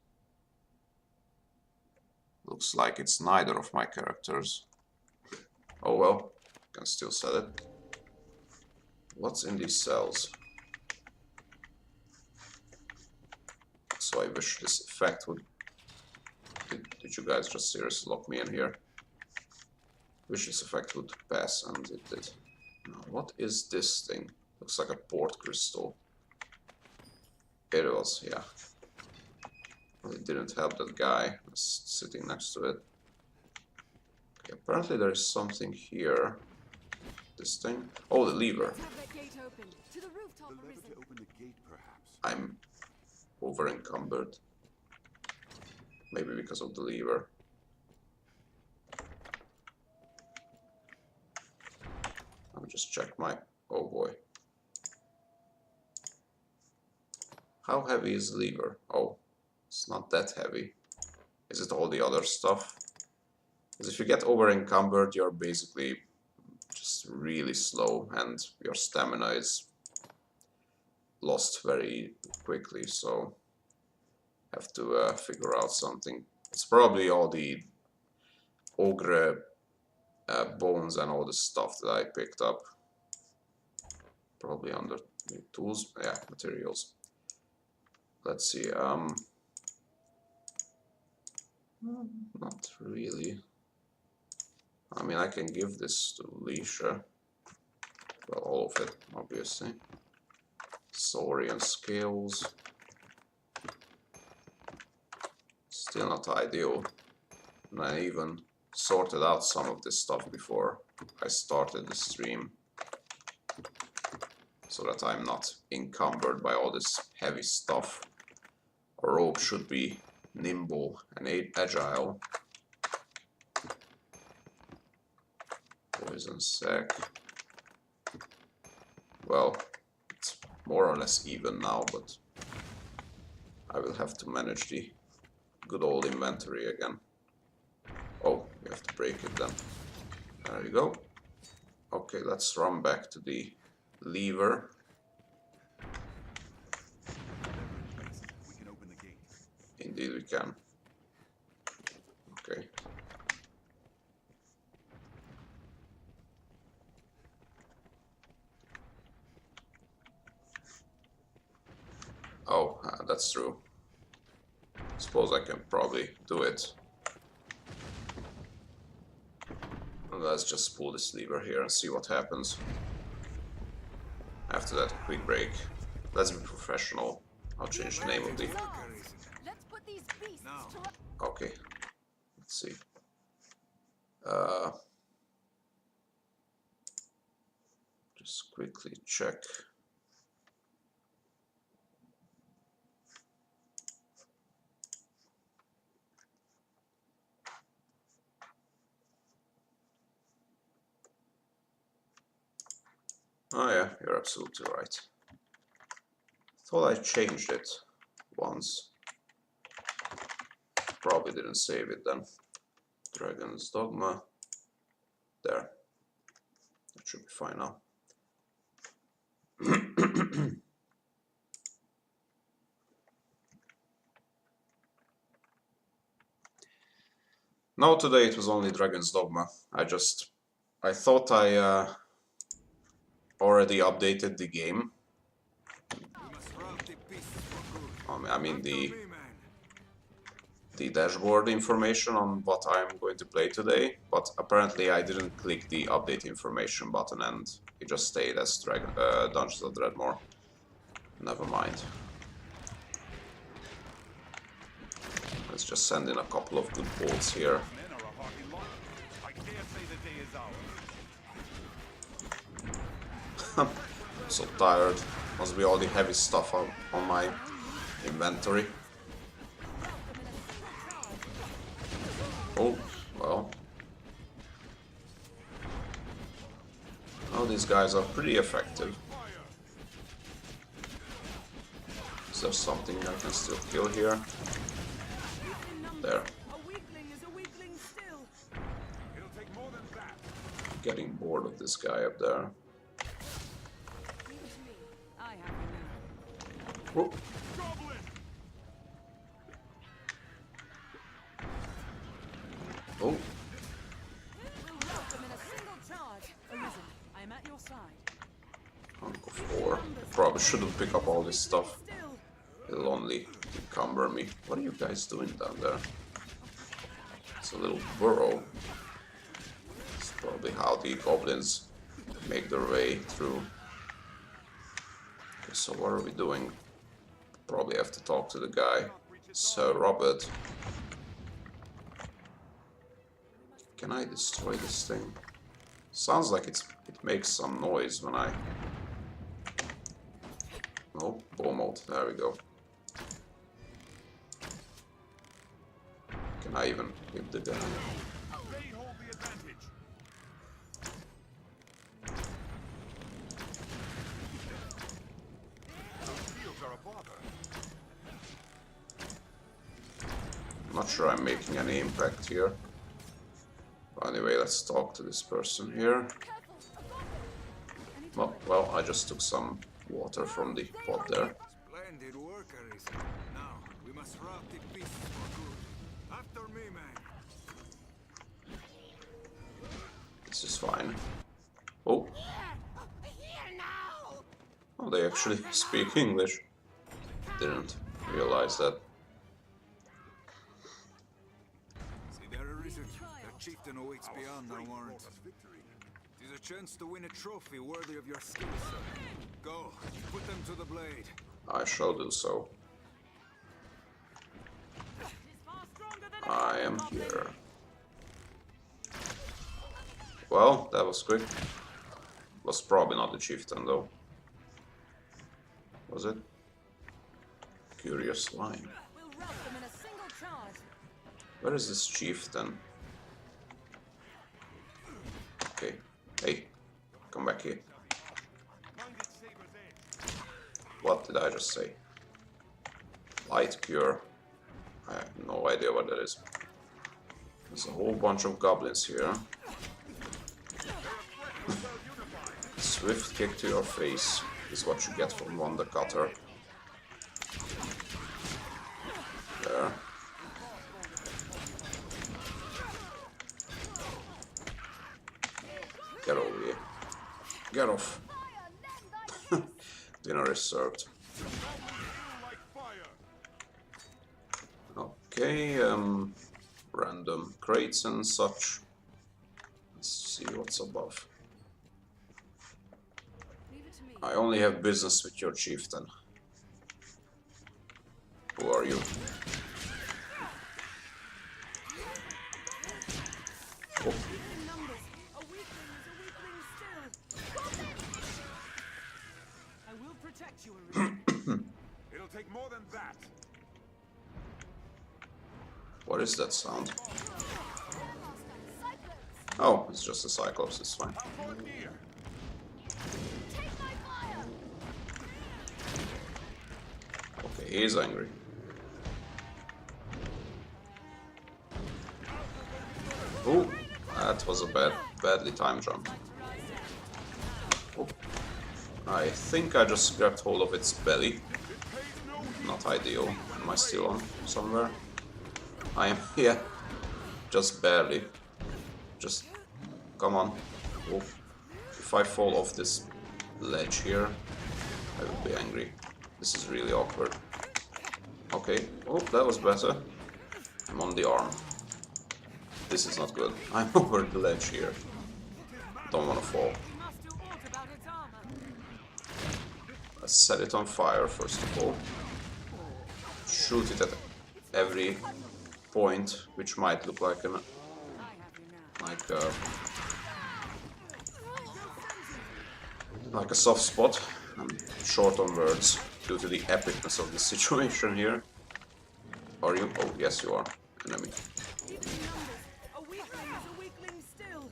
Looks like it's neither of my characters. Oh well, can still sell it. What's in these cells? So I wish this effect would... Did you guys just seriously lock me in here? Wish this effect would pass, and it did. Now, what is this thing? Looks like a port crystal. It was, yeah. Well, it didn't help that guy sitting next to it. Okay, apparently there is something here. This thing? Oh, the lever. Let's have that gate open. To the rooftop, The lever Arisen. to open the gate, perhaps. I'm over encumbered. Maybe because of the lever. Let me just check my... Oh boy. How heavy is the lever? Oh, it's not that heavy. Is it all the other stuff? Because if you get over encumbered, you're basically just really slow and your stamina is lost very quickly, so have to figure out something. It's probably all the ogre bones and all the stuff that I picked up. Probably under the tools, yeah, materials. Let's see, not really. I mean, I can give this to Leisha. Well, all of it, obviously. Saurian scales. Still not ideal. And I even sorted out some of this stuff before I started the stream, so that I'm not encumbered by all this heavy stuff. A rogue should be nimble and agile. Poison sac. Well, it's more or less even now, but I will have to manage the good old inventory again. Oh, we have to break it then. There you go. Okay, let's run back to the lever. We can open the gate. Indeed we can. Okay. Oh, that's true. Suppose I can probably do it. Let's just pull this lever here and see what happens. After that, quick break. Let's be professional. I'll change the name of the... Let's put these beasts Now. to... Okay. Let's see. Just quickly check. Oh yeah, you're absolutely right. Thought I changed it once. Probably didn't save it then. Dragon's Dogma. There. That should be fine now. No, today it was only Dragon's Dogma. I thought I already updated the game. We must rout the beasts for good. I mean Come to the me, man. dashboard information on what I'm going to play today, but apparently I didn't click the update information button and it just stayed as Dungeons of Dreadmore. Never mind. Let's just send in a couple of good bolts here. Men are a hardy lot. I dare say the day is ours. I'm so tired. Must be all the heavy stuff on my inventory. Oh, well. these guys are pretty effective. Is there something I can still kill here? There. A weakling is a weakling still. It'll take more than that. Getting bored of this guy up there. Leave it to me. I have you now. Oh, Goblin! oh, We'll rout them in a single charge. Arisen, I am at your side. I'll go for. I probably shouldn't pick up all this stuff. Still. It'll only encumber me. What are you guys doing down there? It's a little burrow. It's probably how the goblins make their way through. Okay, so what are we doing? Probably have to talk to the guy. Sir Robert. Can I destroy this thing? Sounds like it makes some noise when I... Oh, bow mode. There we go. Can I even hit the guy? They hold the advantage. Shields are a bother. I'm not sure I'm making any impact here. But anyway, let's talk to this person here. Well, I just took some water from the pot there. Splendid work, Arisen. Now, we must rout the beasts for good. After me, man. This is fine. Oh, oh, they actually speak English. Didn't realize that. See there, Arisen. That chieftain awaits beyond our warrant. It is a chance to win a trophy worthy of your skill, sir. Go, put them to the blade. I shall do so. It is far stronger than I am here. Well, that was quick. Was probably not the chieftain though. Was it? Curious line. We'll rout them in a single charge. Where is this chieftain? Okay. Hey, come back here. Minded Saber's edge. What did I just say? Light cure. I have no idea what that is. There's a whole bunch of goblins here. Swift kick to your face is what you get from Wonder Cutter. There. Get over here. Get off. Dinner is served. Like fire. Okay, random crates and such. Let's see what's above. Leave it to me. I only have business with your chieftain. Who are you? Oh, In numbers, a weakling is a weakling still. I will protect you, Arisen. It'll take more than that. what is that sound? Cyclones, Oh, it's just a Cyclops, it's fine. How far near? take my fire. Okay, he is angry. Oh, that was a badly timed jump. Oh. I think I just grabbed hold of its belly. Not ideal. Am I still on somewhere? I am, yeah. Just barely. Just, come on. Oh. If I fall off this ledge here, I will be angry. This is really awkward. Okay, oh, that was better. I'm on the arm. This is not good. I'm over the ledge here. Don't want to fall. We must do aught about its armor. Let's set it on fire first of all. Shoot it at every point which might look like an I have you now. like a soft spot. I'm short on words due to the epicness of the situation here. Are you? Oh yes, you are. Enemy. In numbers, a weakling is a weakling still.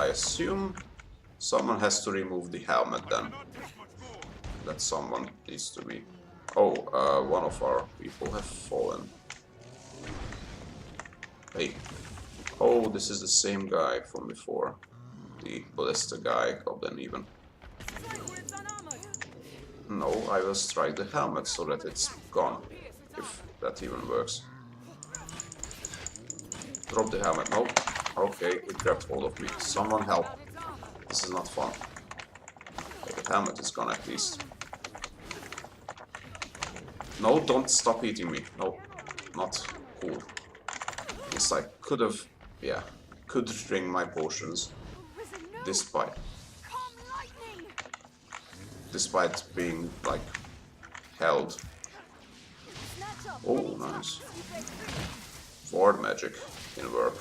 I assume someone has to remove the helmet then. Cannot take much more. That someone needs to be... Oh, one of our people have fallen. Hey. Oh, this is the same guy from before. The ballista guy, Goblin even. No, I will strike the helmet so that it's gone. If that even works. Drop the helmet. No. Okay, it grabbed hold of me. Someone help. This is not fun. Okay, the helmet is gone at least. No, don't stop eating me. No, not cool. Yes, I could have... Yeah, could drink my potions. Arisen, no! Despite... Calm lightning! Despite being, like, held. Snatch up! Oh, Any nice. chance you break free? Ward magic in work.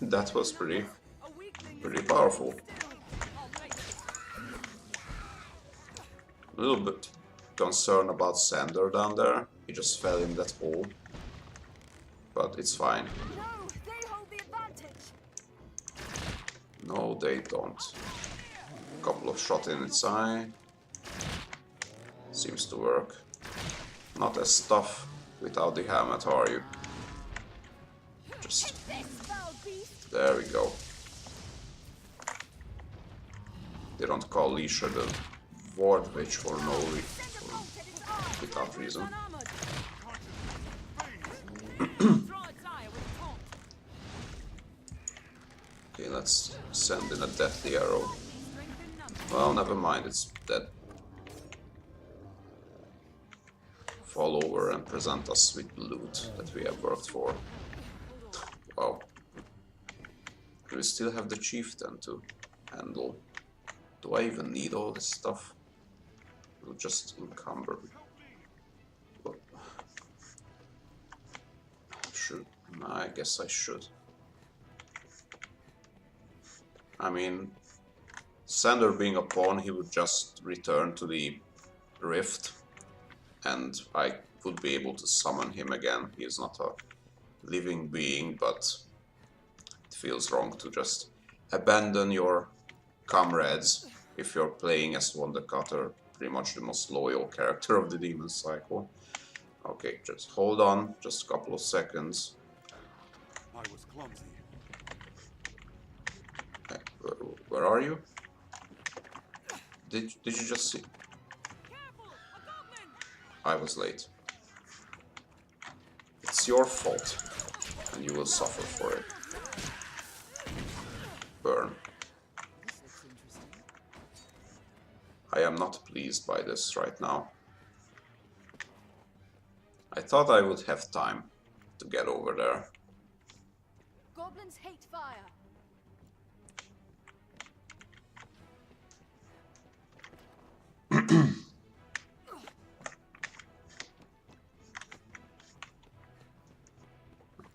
That was pretty powerful. A little bit concerned about Sander down there. He just fell in that hole. But it's fine. No, they hold the advantage. No, they don't. Couple of shots in its eye. Seems to work. Not as tough without the helmet, are you? Just... This foul beast! There we go. They don't call Leisha the Ward Witch for no without reason. Okay, let's send in a deathly arrow. Well, never mind, it's dead. Fall over and present us with loot that we have worked for. Wow. We still have the chieftain to handle. Do I even need all this stuff? It'll just encumber me. But should... I guess I should. I mean, Sander being a pawn, he would just return to the rift, and I would be able to summon him again. He is not a living being, but it feels wrong to just abandon your comrades if you're playing as Wonder Cutter, pretty much the most loyal character of the Demon Cycle. Okay, just hold on, just a couple of seconds. I was clumsy. Where are you? Did you just see? I was late. It's your fault, and you will suffer for it. Burn. I am not pleased by this right now. I thought I would have time to get over there. Goblins hate fire.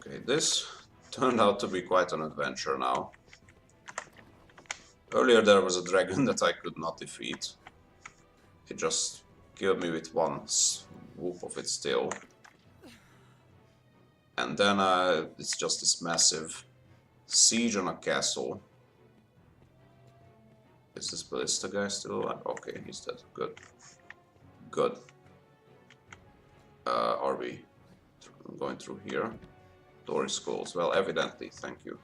Okay, this turned out to be quite an adventure now. Earlier there was a dragon that I could not defeat. It just killed me with one swoop of its tail. And then it's just this massive siege on a castle. Is this ballista guy still alive? Okay, he's dead. Good. Good. Are we going through here? Door is closed. Well, evidently, thank you.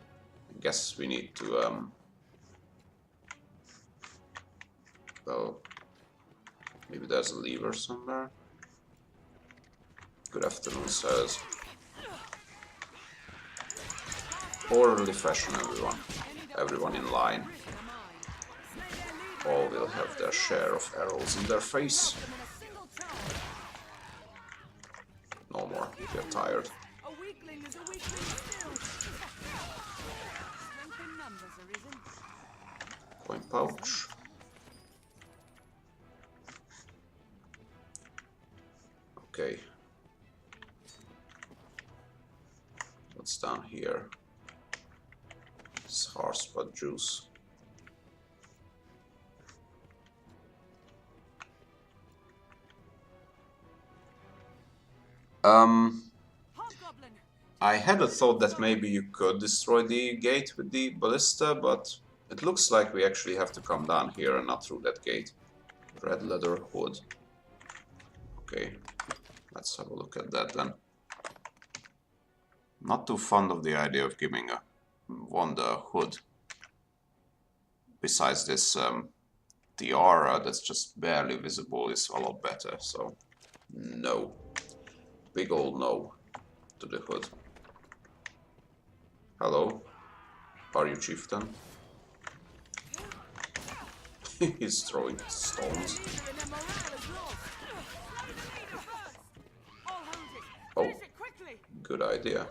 I guess we need to, well, maybe there's a lever somewhere. Good afternoon, sirs. Orderly fashion, everyone. Everyone in line. All will have their share of arrows in their face. No more, they're tired. A weakling is a weakling still. Strength in numbers, Arisen. Coin pouch. Okay. What's down here? It's horse-spot juice. Hobgoblin, I had a thought that maybe you could destroy the gate with the ballista, but it looks like we actually have to come down here and not through that gate. Red leather hood. Okay, let's have a look at that then. Not too fond of the idea of giving one the hood. Besides this, tiara that's just barely visible is a lot better, so no. Big old no to the hood. Hello? Are you chieftain? He's throwing stones. Oh, good idea.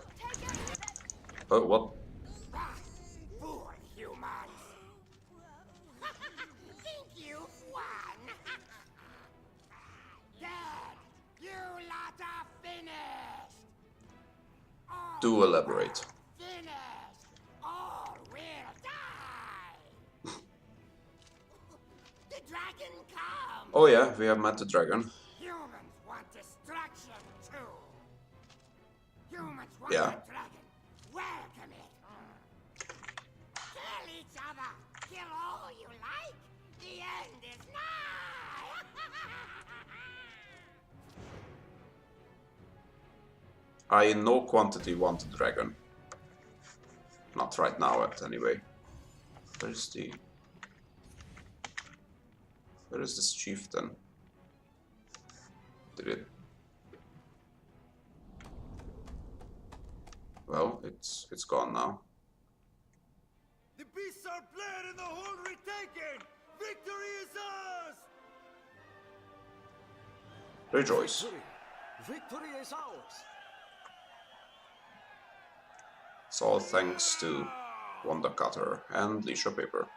Oh, what? Poor humans. Think you won? Dead. You lot are finished. All Do elaborate. finished. All will die. The dragon comes. Oh yeah, we have met the dragon. Humans want destruction too. Humans want Yeah. the dragon. Welcome it. Kill each other. Kill all you like. The end is nigh. I in no quantity want the dragon. Not right now, at anyway. Where is this chieftain? Did it? Well, it's gone now. The beasts are bled and the hold retaken! Victory is ours! Rejoice. Victory is ours! It's all thanks to Wanda Cutter and Leisha Paper.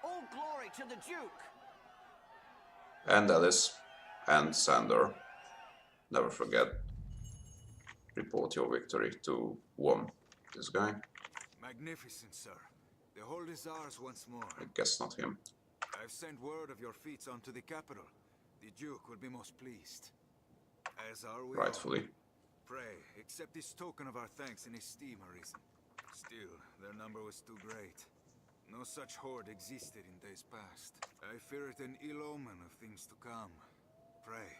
All glory to the Duke! And Alice and Sander. Never forget. Report your victory to this guy. Magnificent, sir. The hold is ours once more. I guess not him. I've sent word of your feats onto the capital. The Duke will be most pleased. As are we all. Rightfully. Pray, accept this token of our thanks and esteem, Arisen. Still, their number was too great. No such horde existed in days past. I fear it an ill omen of things to come. Pray,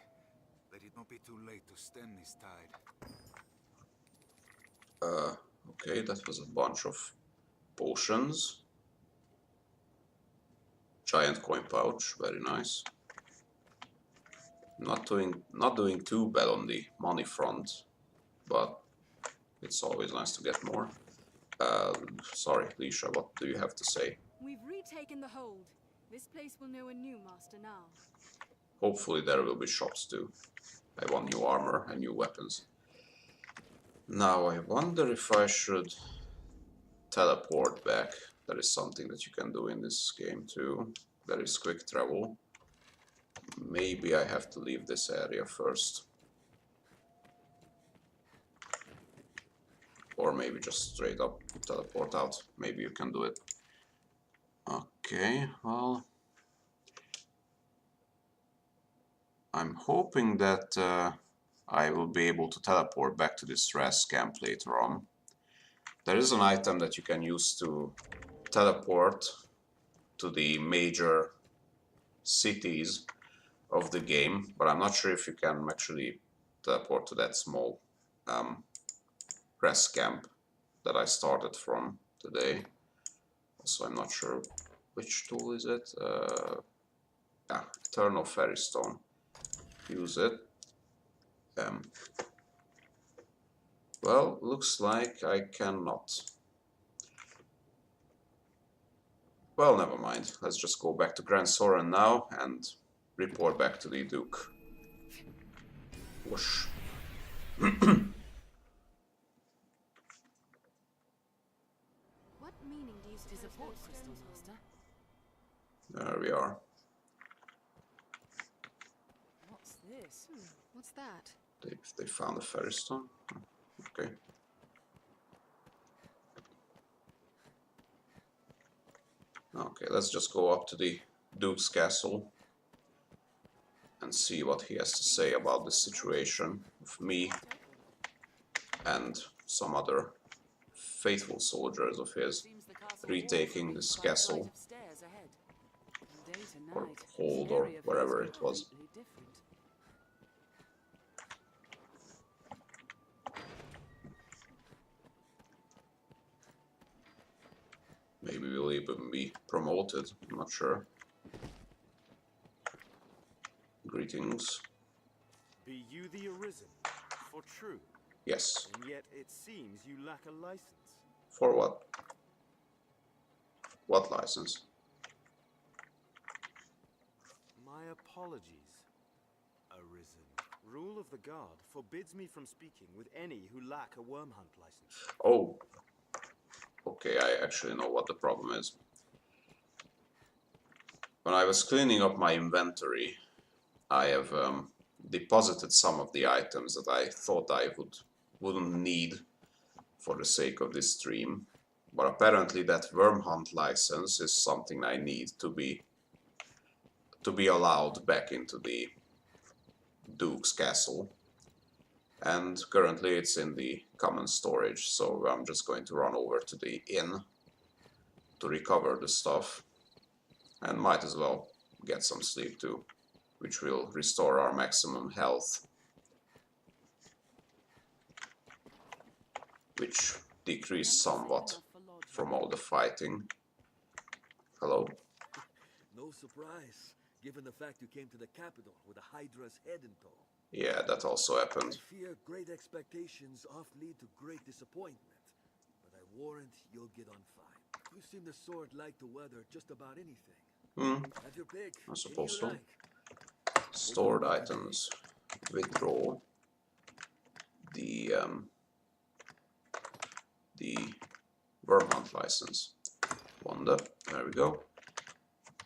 let it not be too late to stem this tide. Okay, that was a bunch of potions. Giant coin pouch, very nice. Not doing too bad on the money front, but it's always nice to get more. Sorry, Leisha, what do you have to say? We've retaken the hold. This place will know a new master now. Hopefully there will be shops too. I want new armor and new weapons. Now I wonder if I should teleport back. There is something that you can do in this game too. There is quick travel. Maybe I have to leave this area first. Or maybe just straight up teleport out. Maybe you can do it. Okay, well... I'm hoping that I will be able to teleport back to this RAS camp later on. There is an item that you can use to teleport to the major cities of the game, but I'm not sure if you can actually teleport to that small rest camp that I started from today. Also, I'm not sure which tool is it. Yeah, Eternal Fairy Stone. Use it. Well, looks like I cannot. Well, never mind. Let's just go back to Grand Soren now and report back to the Duke. Whoosh. What meaning do you support crystals, Master? There we are. What's this? What's that? They found a fairy stone. Okay. Okay, let's just go up to the Duke's castle and see what he has to say about the situation of me and some other faithful soldiers of his Seems the castle retaking walls are this reached by a flight castle, of stairs ahead. From day to or night, hold, this or area feels wherever it was. completely different. Maybe we'll even be promoted, I'm not sure. Greetings. Be you the Arisen, for true, Yes. and yet it seems you lack a license. For what? What license? My apologies, Arisen. Rule of the Guard forbids me from speaking with any who lack a worm hunt license. Oh. Okay, I actually know what the problem is. When I was cleaning up my inventory, I have deposited some of the items that I thought I wouldn't need for the sake of this stream. But apparently that worm hunt license is something I need to be allowed back into the Duke's castle. And currently it's in the common storage, so I'm just going to run over to the inn to recover the stuff. And might as well get some sleep too, which will restore our maximum health, which decreased somewhat from all the fighting. Hello? No surprise, given the fact you came to the capital with a Hydra's head in tow. Yeah, that also I happened. fear great expectations oft lead to great disappointment, but I warrant you'll get on fine. You seem to sword like to weather just about anything. Have your pick. I suppose so. Any you like. Stored items. Withdraw. The worm hunt license. Wonder. There we go.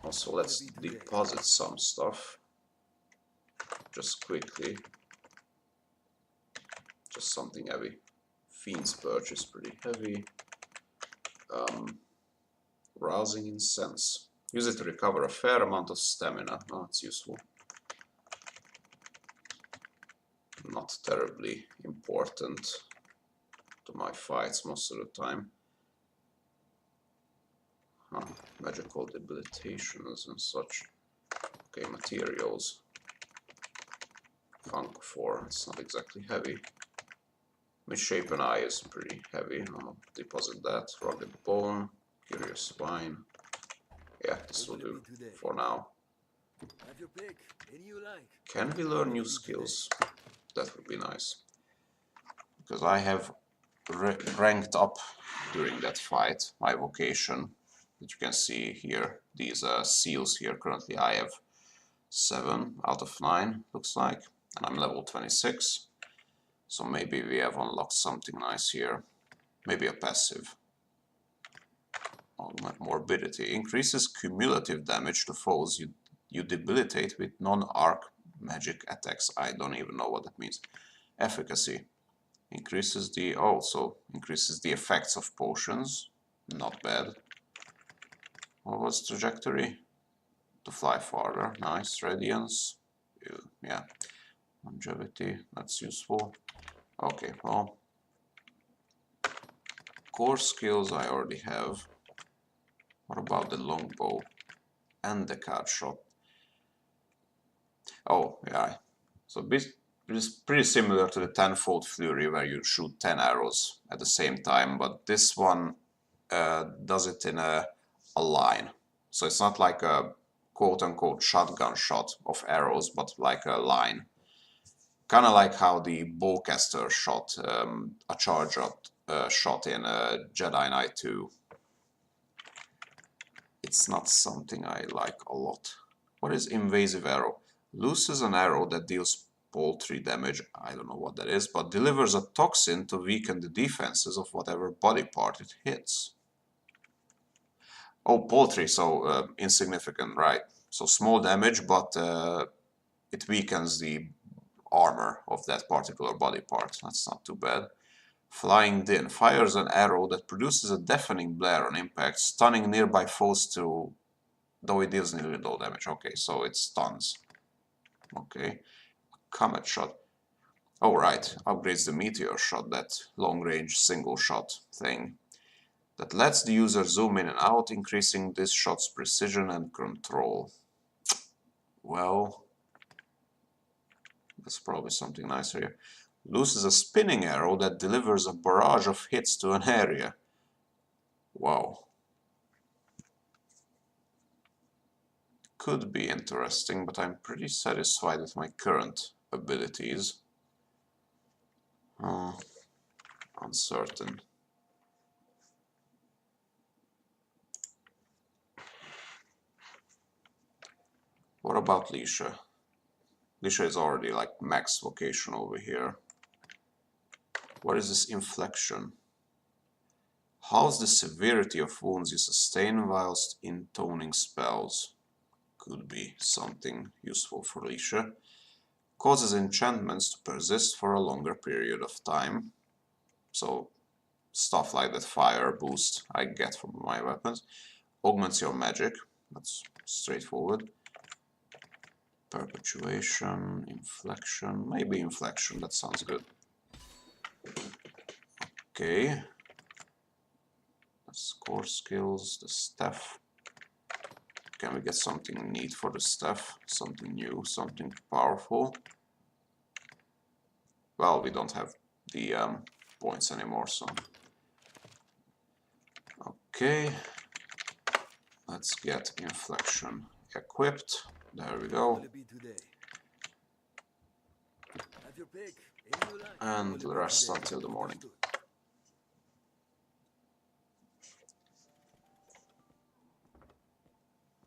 Also, let's deposit some stuff. Just quickly. Just something heavy. Fiend's Perch is pretty heavy. Rousing Incense. Use it to recover a fair amount of stamina. Oh, that's useful. Not terribly important to my fights most of the time. Magical debilitations and such. Okay, materials. Funk 4, it's not exactly heavy. Misshapen Eye is pretty heavy. I'll deposit that. Rugged Bone, Curious Spine. Yeah, this will do for now. Have your pick. Any you like. Can we learn new skills? That would be nice. Because I have ranked up during that fight my vocation. That you can see here, these seals here. Currently I have 7 out of 9, looks like. And I'm level 26. So maybe we have unlocked something nice here. Maybe a passive. Morbidity. Increases cumulative damage to foes you debilitate with non-arc magic attacks. I don't even know what that means. Efficacy. Increases the... also increases the effects of potions. Not bad. What was trajectory? To fly farther. Nice. Radiance. Yeah. Longevity. That's useful. Okay, well. Core skills I already have. What about the longbow and the card shot? Oh, yeah. So this is pretty similar to the tenfold flurry where you shoot 10 arrows at the same time, but this one does it in a line. So it's not like a quote-unquote shotgun shot of arrows, but like a line. Kind of like how the bowcaster shot a charge shot in Jedi Knight 2. It's not something I like a lot. What is invasive arrow? Looses an arrow that deals poultry damage, I don't know what that is, but delivers a toxin to weaken the defenses of whatever body part it hits. Oh, poultry, so insignificant, right? So small damage, but it weakens the armor of that particular body part. That's not too bad. Flying Din fires an arrow that produces a deafening blare on impact, stunning nearby foes to... though it deals nearly no damage. Okay, so it stuns. Okay. Comet Shot. Oh right, upgrades the meteor shot, that long-range single shot thing. That lets the user zoom in and out, increasing this shot's precision and control. Well, that's probably something nicer here. Looses a spinning arrow that delivers a barrage of hits to an area. Wow. Could be interesting, but I'm pretty satisfied with my current abilities. Uncertain. What about Lisha? Lisha is already like max vocation over here. What is this inflection? Halves the severity of wounds you sustain whilst intoning spells. Could be something useful for Lisha. Causes enchantments to persist for a longer period of time. So stuff like that fire boost I get from my weapons. Augments your magic. That's straightforward. Perpetuation, inflection, maybe inflection, that sounds good. Okay. Let's core skills, the staff. Can we get something neat for the staff? Something new, something powerful? Well, we don't have the points anymore, so... Okay. Let's get inflection equipped. There we go. And the rest until the morning.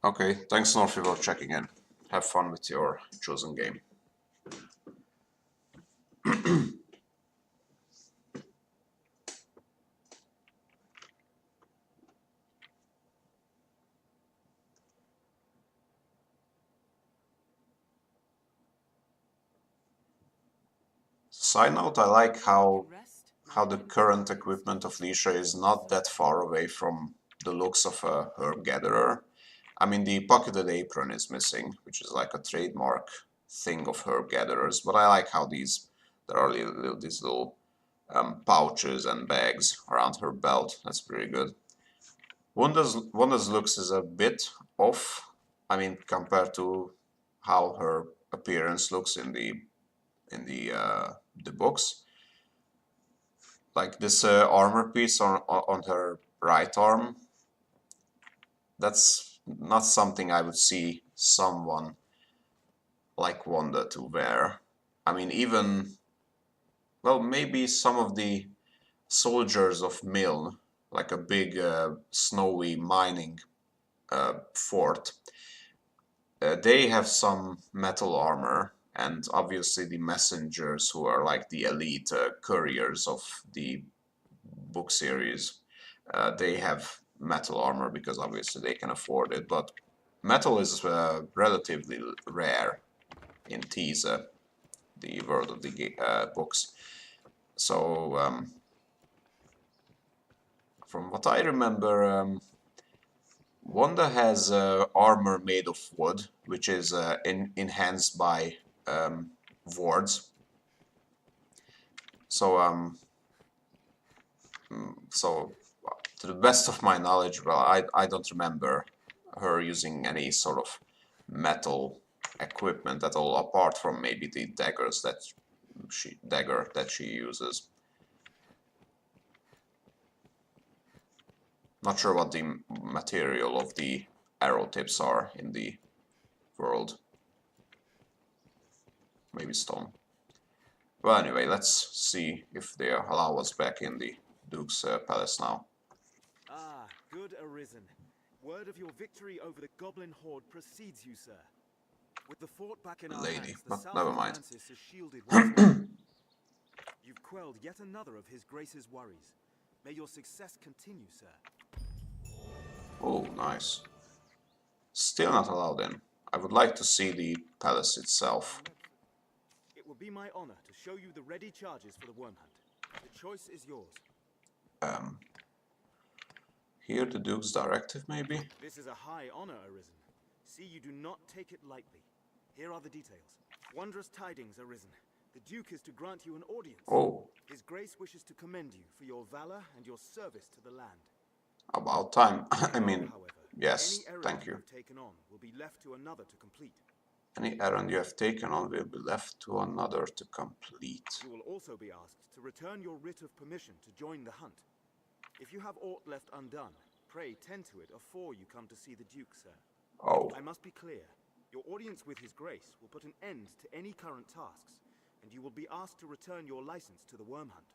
Okay, thanks Norfi for checking in. Have fun with your chosen game. Side note, I like how the current equipment of Lisha is not that far away from the looks of a herb gatherer. I mean, the pocketed apron is missing, which is like a trademark thing of herb gatherers, but I like how there are these little pouches and bags around her belt. That's pretty good. Wanda's looks is a bit off, I mean, compared to how her appearance looks in the books. Like this armor piece on her right arm, that's not something I would see someone like Wanda to wear. I mean, even, well, maybe some of the soldiers of Milne, like a big snowy mining fort, they have some metal armor, and obviously the messengers, who are like the elite couriers of the book series, they have metal armor because obviously they can afford it, but metal is relatively rare in Teasa, the world of the books. So from what I remember, Wanda has armor made of wood, which is enhanced by wards. So to the best of my knowledge, well, I don't remember her using any sort of metal equipment at all, apart from maybe the dagger that she uses. Not sure what the material of the arrow tips are in the world. Maybe stone. Well, anyway, let's see if they allow us back in the Duke's palace now. Ah, good Arisen. Word of your victory over the goblin horde precedes you, sir. With the fort back in our hands, the south never of mind. Francis is shielded once more. You've quelled yet another of His Grace's worries. May your success continue, sir. Oh, nice. Still not allowed in. I would like to see the palace itself. It will be my honor to show you the ready charges for the worm hunt. The choice is yours. Hear the Duke's directive, maybe? This is a high honor, Arisen. See, you do not take it lightly. Here are the details. Wondrous tidings, Arisen. The Duke is to grant you an audience. Oh, His Grace wishes to commend you for your valor and your service to the land. about time. I Know, mean, however, yes, any errand thank you. have taken on will be left to another to complete. Any errand you have taken on will be left to another to complete. You will also be asked to return your writ of permission to join the hunt. If you have aught left undone, pray tend to it afore you come to see the Duke, sir. Oh, I must be clear. Your audience with His Grace will put an end to any current tasks, and you will be asked to return your license to the Worm Hunt.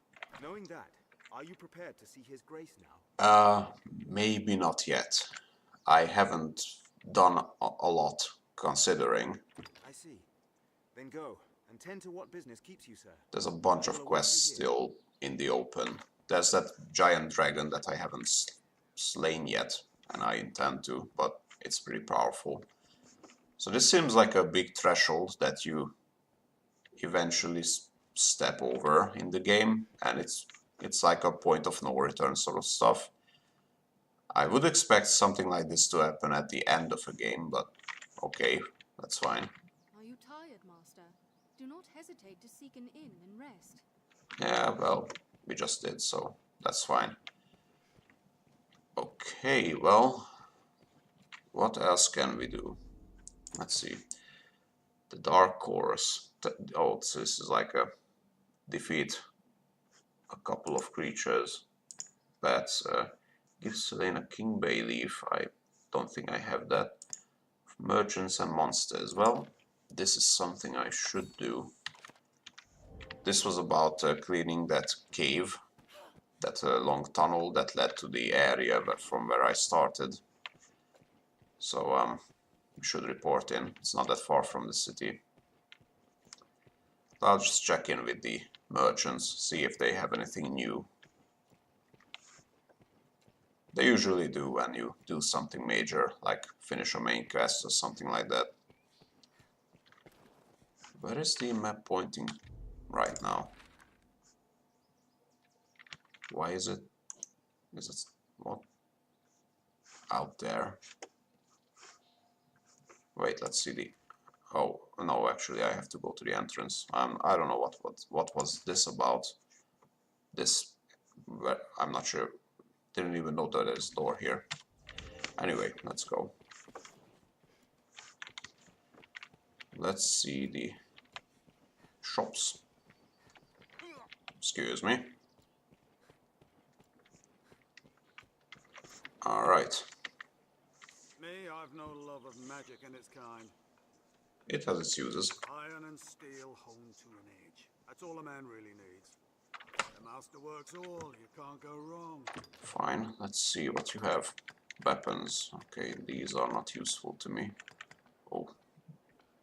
Knowing that, are you prepared to see His Grace now? maybe not yet. I haven't done a lot, considering. I see. Then go, and tend to what business keeps you, sir. There's a bunch I will of await quests you here. still in the open. There's that giant dragon that I haven't slain yet, and I intend to, but it's pretty powerful. So this seems like a big threshold that you eventually step over in the game, and it's like a point of no return sort of stuff. I would expect something like this to happen at the end of a game, but okay, that's fine. Are you tired, Master? Do not hesitate to seek an inn and rest. Yeah, well, we just did, so that's fine. Okay, well, what else can we do? Let's see. The Dark Chorus. Oh, so this is like a defeat a couple of creatures. Bats. Give Selene a King Bay Leaf. I don't think I have that. Merchants and monsters. Well, this is something I should do. This was about cleaning that cave, that long tunnel that led to the area from where I started. So we should report in. It's not that far from the city. I'll just check in with the merchants, see if they have anything new. They usually do when you do something major, like finish a main quest or something like that. Where is the map pointing right now? Why is it what? Out there. Wait, let's see the... Oh, no, actually I have to go to the entrance. I don't know what was this about. This... I'm not sure. Didn't even know that there's a door here. Anyway, let's go. Let's see the shops. Excuse me. Alright. Me, I've no love of magic in its kind. It has its uses. Iron and steel honed to an edge. That's all a man really needs. The master works all, you can't go wrong. Fine, let's see what you have. Weapons. Okay, these are not useful to me. Oh,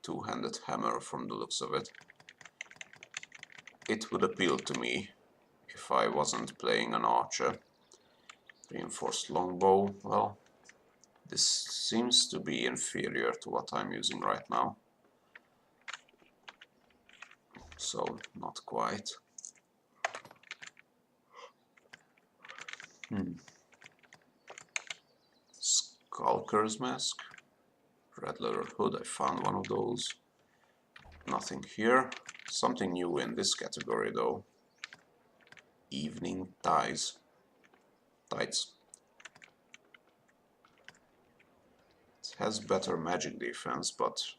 two-handed hammer from the looks of it. It would appeal to me if I wasn't playing an archer. Reinforced longbow. Well, this seems to be inferior to what I'm using right now. So, not quite. Skulker's mask. Red leather hood, I found one of those. Nothing here. Something new in this category though. Evening ties. Tights. It has better magic defense, but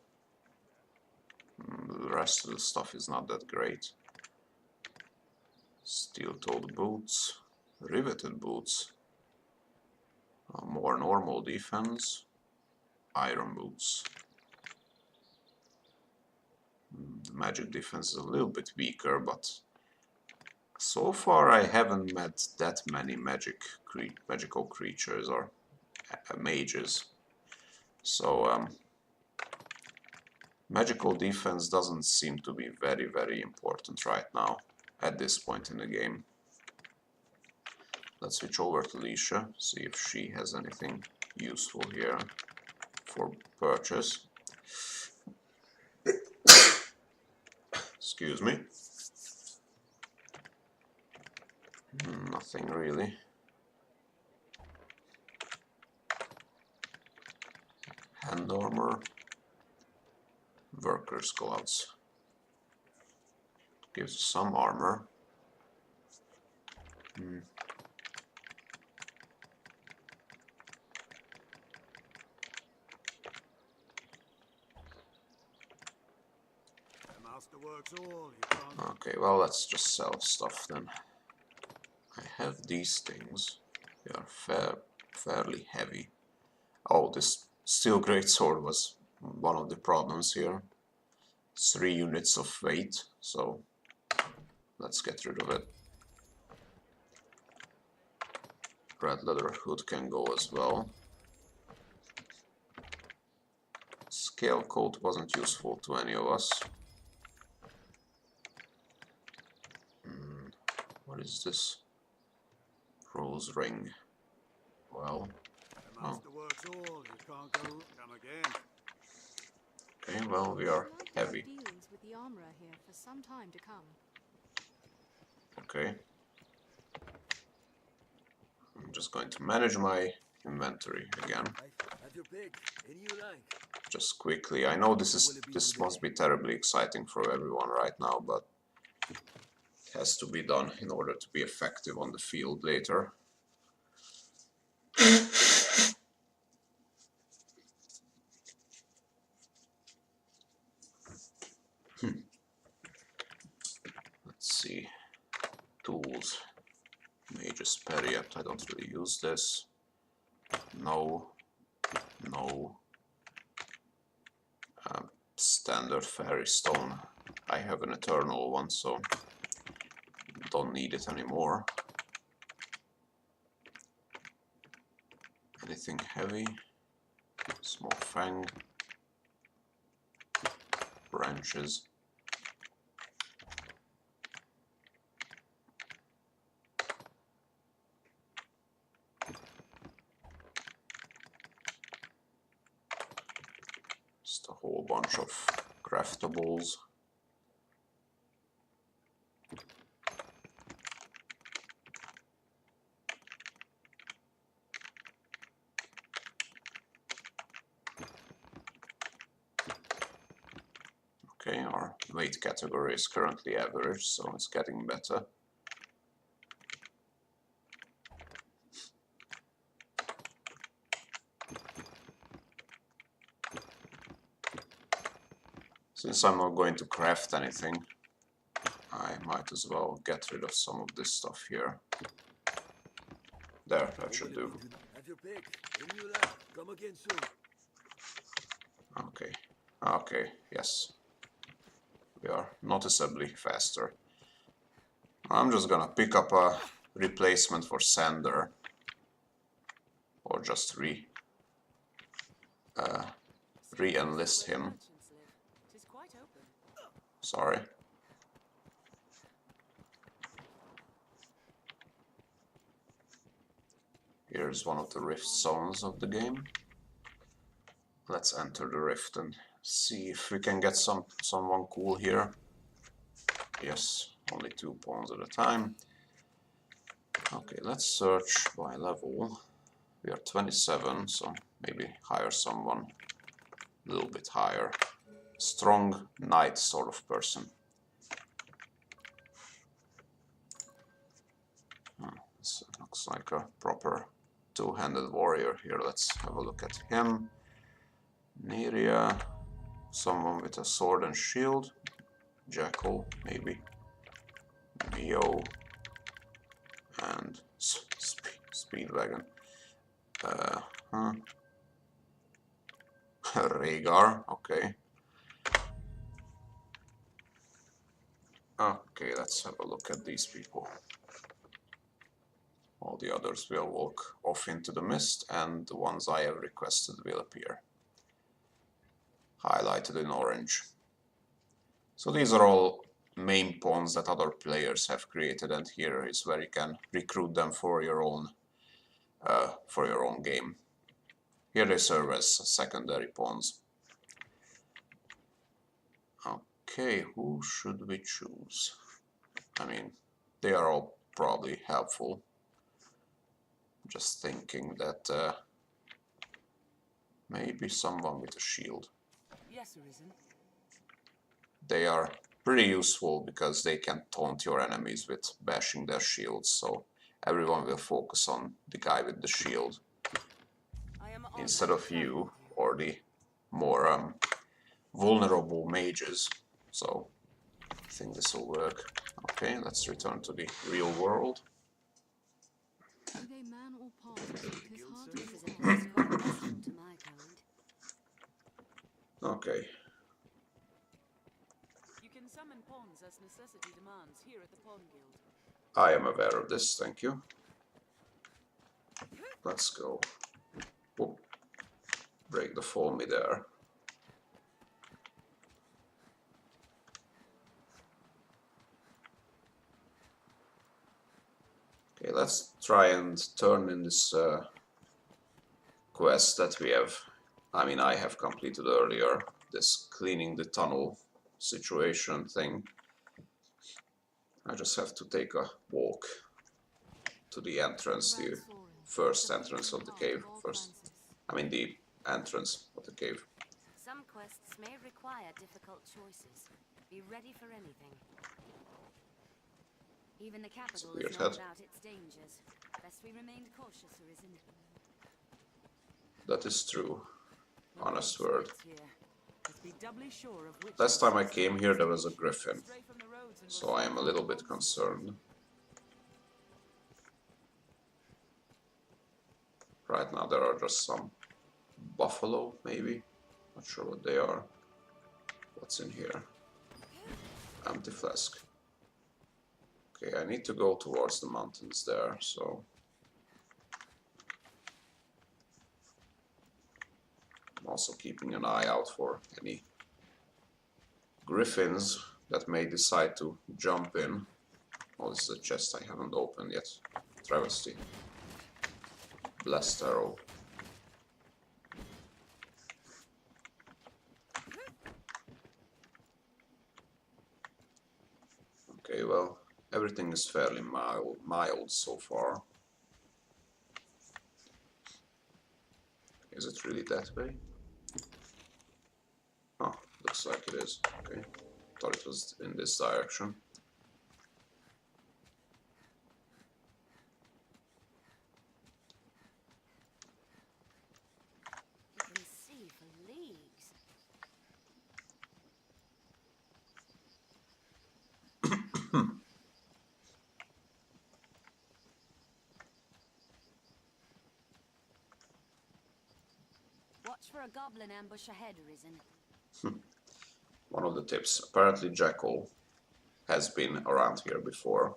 the rest of the stuff is not that great. Steel-toed boots. Riveted boots. More normal defense. Iron boots. The magic defense is a little bit weaker, but so far I haven't met that many magical creatures or mages. So magical defense doesn't seem to be very important right now at this point in the game. Let's switch over to Alicia, see if she has anything useful here for purchase. Excuse me. Nothing really. Hand armor. Workers' gloves. Gives some armor. The masterwork's all, you can't... Okay, well, let's just sell stuff then. I have these things. They are fairly heavy. Oh, this steel greatsword was one of the problems here. 3 units of weight, so let's get rid of it. Red leather hood can go as well. Scale coat wasn't useful to any of us. What is this? Rose ring. Well, The masterwork's all, you can't go... Come again. okay, well, we are heavy. Dealings with the armorer here for some time to come. Okay. I'm just going to manage my inventory again. Have your pick. Any you like. Just quickly. I know this must be terribly exciting for everyone right now, but it has to be done in order to be effective on the field later. Let's see. Tools. Mage's Period. I don't really use this. No. No. Standard fairy stone. I have an eternal one, so don't need it anymore. Anything heavy? Small fang. Branches. Just a whole bunch of craftables. Okay, our weight category is currently average, so it's getting better. Since I'm not going to craft anything, I might as well get rid of some of this stuff here. There, that should do. Have your pick. Any you like. Come again soon. Okay, okay, yes. We are noticeably faster. I'm just gonna pick up a replacement for Sander. Or just re-enlist him. Sorry. Here's one of the rift zones of the game. Let's enter the rift and see if we can get someone cool here. Yes, only 2 pawns at a time. Okay, let's search by level. We are 27, so maybe hire someone a little bit higher. Strong knight sort of person. This looks like a proper two-handed warrior here. Let's have a look at him. Neria, someone with a sword and shield. Jackal, maybe. Neo. And Speedwagon. Rhaegar, okay. Okay, let's have a look at these people. All the others will walk off into the mist, and the ones I have requested will appear. Highlighted in orange. So these are all main pawns that other players have created, and here is where you can recruit them for your own game. Here they serve as secondary pawns. Okay, who should we choose? I mean, they are all probably helpful. Just thinking that maybe someone with a shield. Yes, Arisen. They are pretty useful because they can taunt your enemies with bashing their shields, so everyone will focus on the guy with the shield I am honored instead to of travel you with or the more vulnerable mages. So I think this will work. Okay, let's return to the real world. Be they man or part, his heart This is is a place quite restful to my kind. Okay, You can summon pawns as necessity demands here at the Pawn Guild. I am aware of this, thank you. Let's go. Whoop. Break the fall mid-air. Okay, let's try and turn in this quest that we have, I have completed earlier, this cleaning the tunnel situation thing. I just have to take a walk to the entrance, the first entrance of the cave. The entrance of the cave. Some quests may require difficult choices. Be ready for anything. Even the capital weird is not head. without its dangers. Best we remained cautious, Arisen. That is true. Honest word. Let's be doubly sure of which Last time I came here there was a griffin, stray from the roads and so I am a little bit concerned. Right now there are just some buffalo, maybe? Not sure what they are. What's in here? Empty flask. Okay, I need to go towards the mountains there, so... I'm also keeping an eye out for any griffins that may decide to jump in. Oh, this is a chest I haven't opened yet. Travesty. Blessed arrow. Okay, well, everything is fairly mild so far. Is it really that way? Oh, looks like it is. Okay, thought it was in this direction. You can see for leagues. Watch for a goblin ambush ahead, Arisen. One of the tips. Apparently Jackal has been around here before,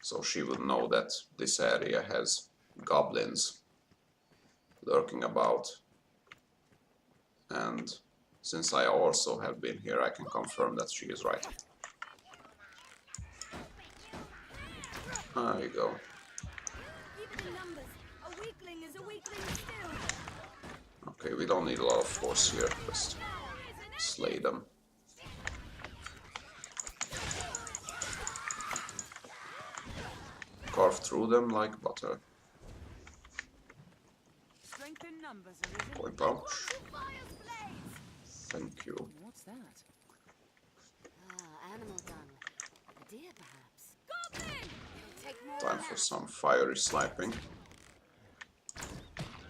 so she would know that this area has goblins lurking about. And since I also have been here, I can confirm that she is right. There you go. Even in numbers, a weakling is a weakling still. Okay, we don't need a lot of force here, just slay them. Carve through them like butter. strength in numbers, Arisen. Point pouch. Thank you. What's that? Ah, animal dung. A deer, perhaps. Goblin! It'll take more Time than for that. some fiery sniping.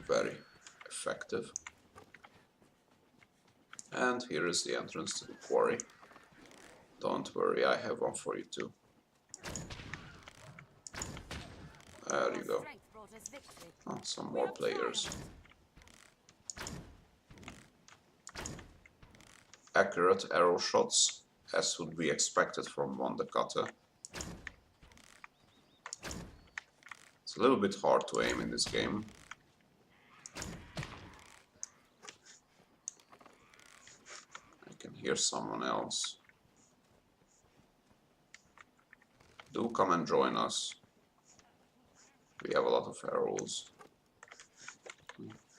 Very effective. And here is the entrance to the quarry. Don't worry, I have one for you too. There you go. Strength brought us victory. Oh, some more players. Accurate arrow shots, as would be expected from Wandakata. It's a little bit hard to aim in this game. I can hear someone else. Do come and join us. We have a lot of arrows.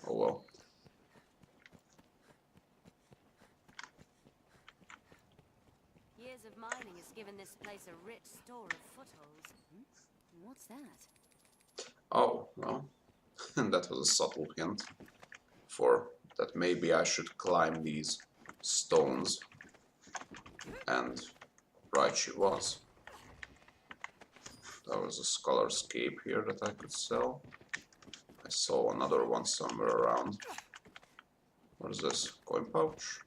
Oh well. Years of mining has given this place a rich store of footholds. What's that? Oh, well, that was a subtle hint for that maybe I should climb these stones and Right, she was. There was a scholar's cape here that I could sell. I saw another one somewhere around. What is this? Coin pouch?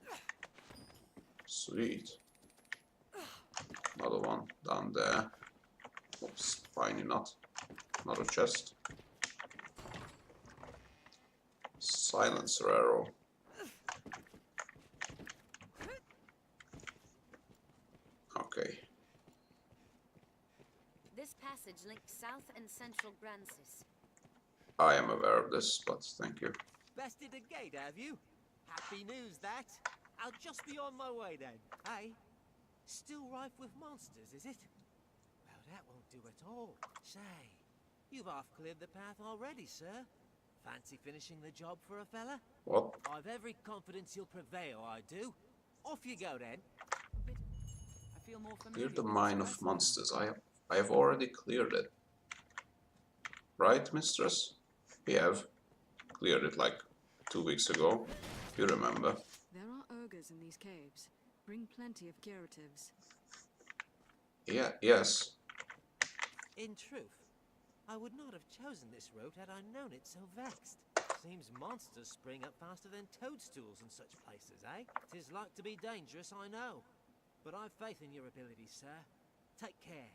Sweet. Another one down there. Oops, spiny nut. Another chest. Silencer arrow. Okay. This passage links south and central Grancis. I am aware of this, but thank you. Bested a gate, have you? Happy news, that. I'll just be on my way then. Hey? Still rife with monsters, is it? Well, that won't do at all. Say, you've half cleared the path already, sir. Fancy finishing the job for a fella? What? I've every confidence you'll prevail, I do. Off you go then. I feel more Clear familiar the with mine this of place now. monsters. I have already cleared it. Right, mistress? We have cleared it like 2 weeks ago. You remember. There are ogres in these caves. Bring plenty of curatives. Yeah, yes. In truth, I would not have chosen this route had I known it so vexed. Seems monsters spring up faster than toadstools in such places, eh? 'Tis like to be dangerous, I know. But I've faith in your abilities, sir. Take care.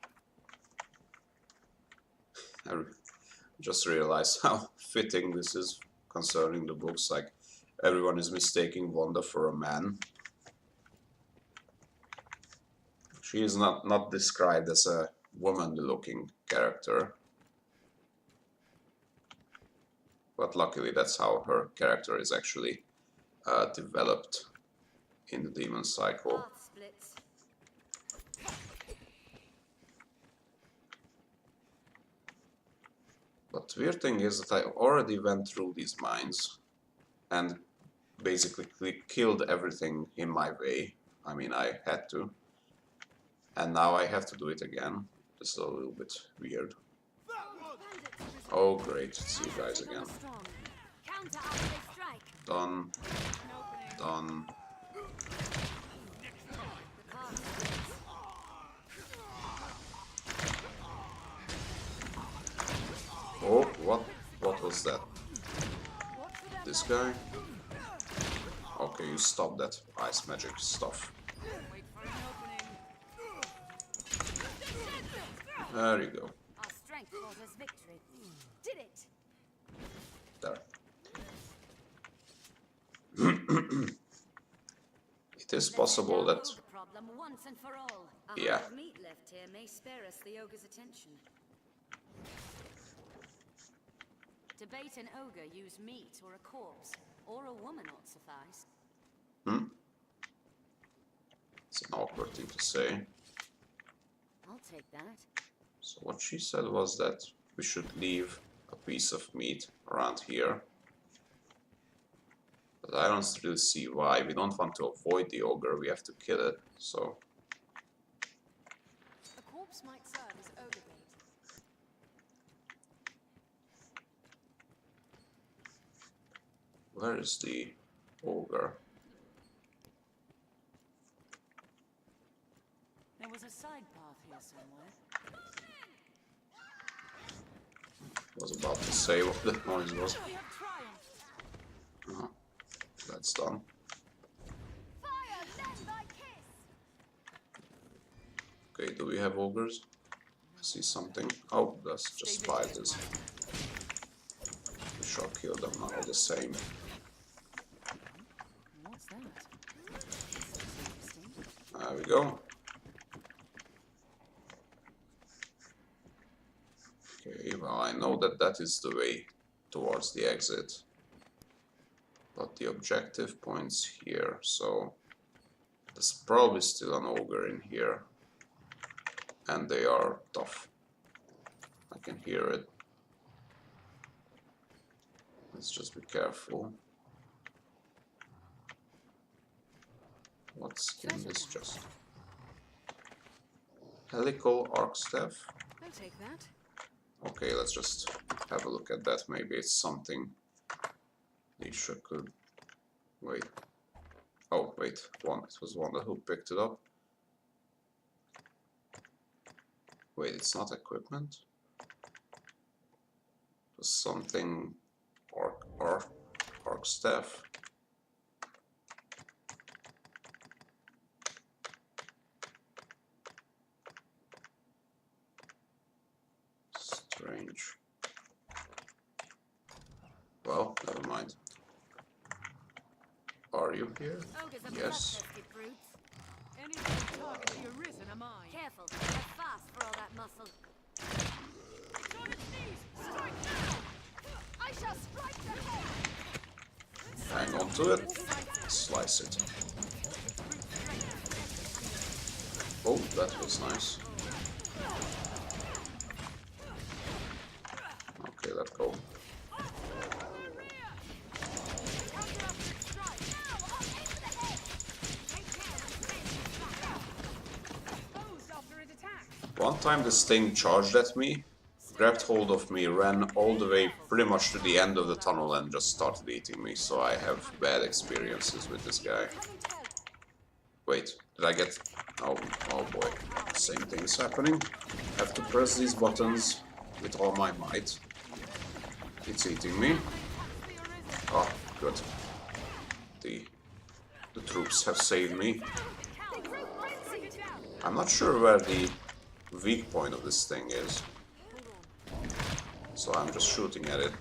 I just realized how fitting this is concerning the books. Like, everyone is mistaking Wanda for a man. She is not described as a woman-looking character. But luckily that's how her character is actually developed in the Demon Cycle. Path splits. But the weird thing is that I already went through these mines and basically killed everything in my way. I mean, I had to. And now I have to do it again. This is a little bit weird. Oh great, it's you guys again. Counter after they strike. Done. Done. The path splits. Oh, what was that? This guy? Okay, you stop that ice magic stuff. Wait for an opening. There you go. Our strength brought us victory. Did it! There. It is possible that... The problem once and for all. A Yeah. heart of meat left here may spare us the ogre's attention. To bait an ogre, use meat or a corpse, or a woman ought suffice. It's an awkward thing to say. I'll take that. So what she said was that we should leave a piece of meat around here. But I don't really see why. We don't want to avoid the ogre, we have to kill it, so... A corpse might serve as ogre bait. Where is the ogre? There was a side path here somewhere. I was about to say what the noise was. We have triumphed. That's done. Fire, then thy kiss! Okay, do we have ogres? I see something. Oh, that's just spiders. We shall kill them all the same. What's that? Interesting. There we go. Okay, well, I know that that is the way towards the exit. But the objective points here, so there's probably still an ogre in here. And they are tough. I can hear it. Let's just be careful. What's in this chest? Helical arc staff. I'll take that. Okay, let's just have a look at that. Maybe it's something Nisha could... Wait. Oh, wait. It was one who picked it up. Wait, it's not equipment? It was something... Orc staff. Strange. Well, never mind. Are you here? Ogres are Yes. bloodthirsty brutes. Anything to target the Arisen am I. Careful, they're fast for all that muscle. It's on its knees! Strike now! I shall strike the head! Hang on to it. Slice it. Oh, that was nice. Okay, let go. One time this thing charged at me, grabbed hold of me, ran all the way pretty much to the end of the tunnel and just started eating me, so I have bad experiences with this guy. Wait, did I get... Oh boy, same thing is happening. Have to press these buttons with all my might. It's eating me. Oh, good. The troops have saved me. I'm not sure where the weak point of this thing is, so I'm just shooting at it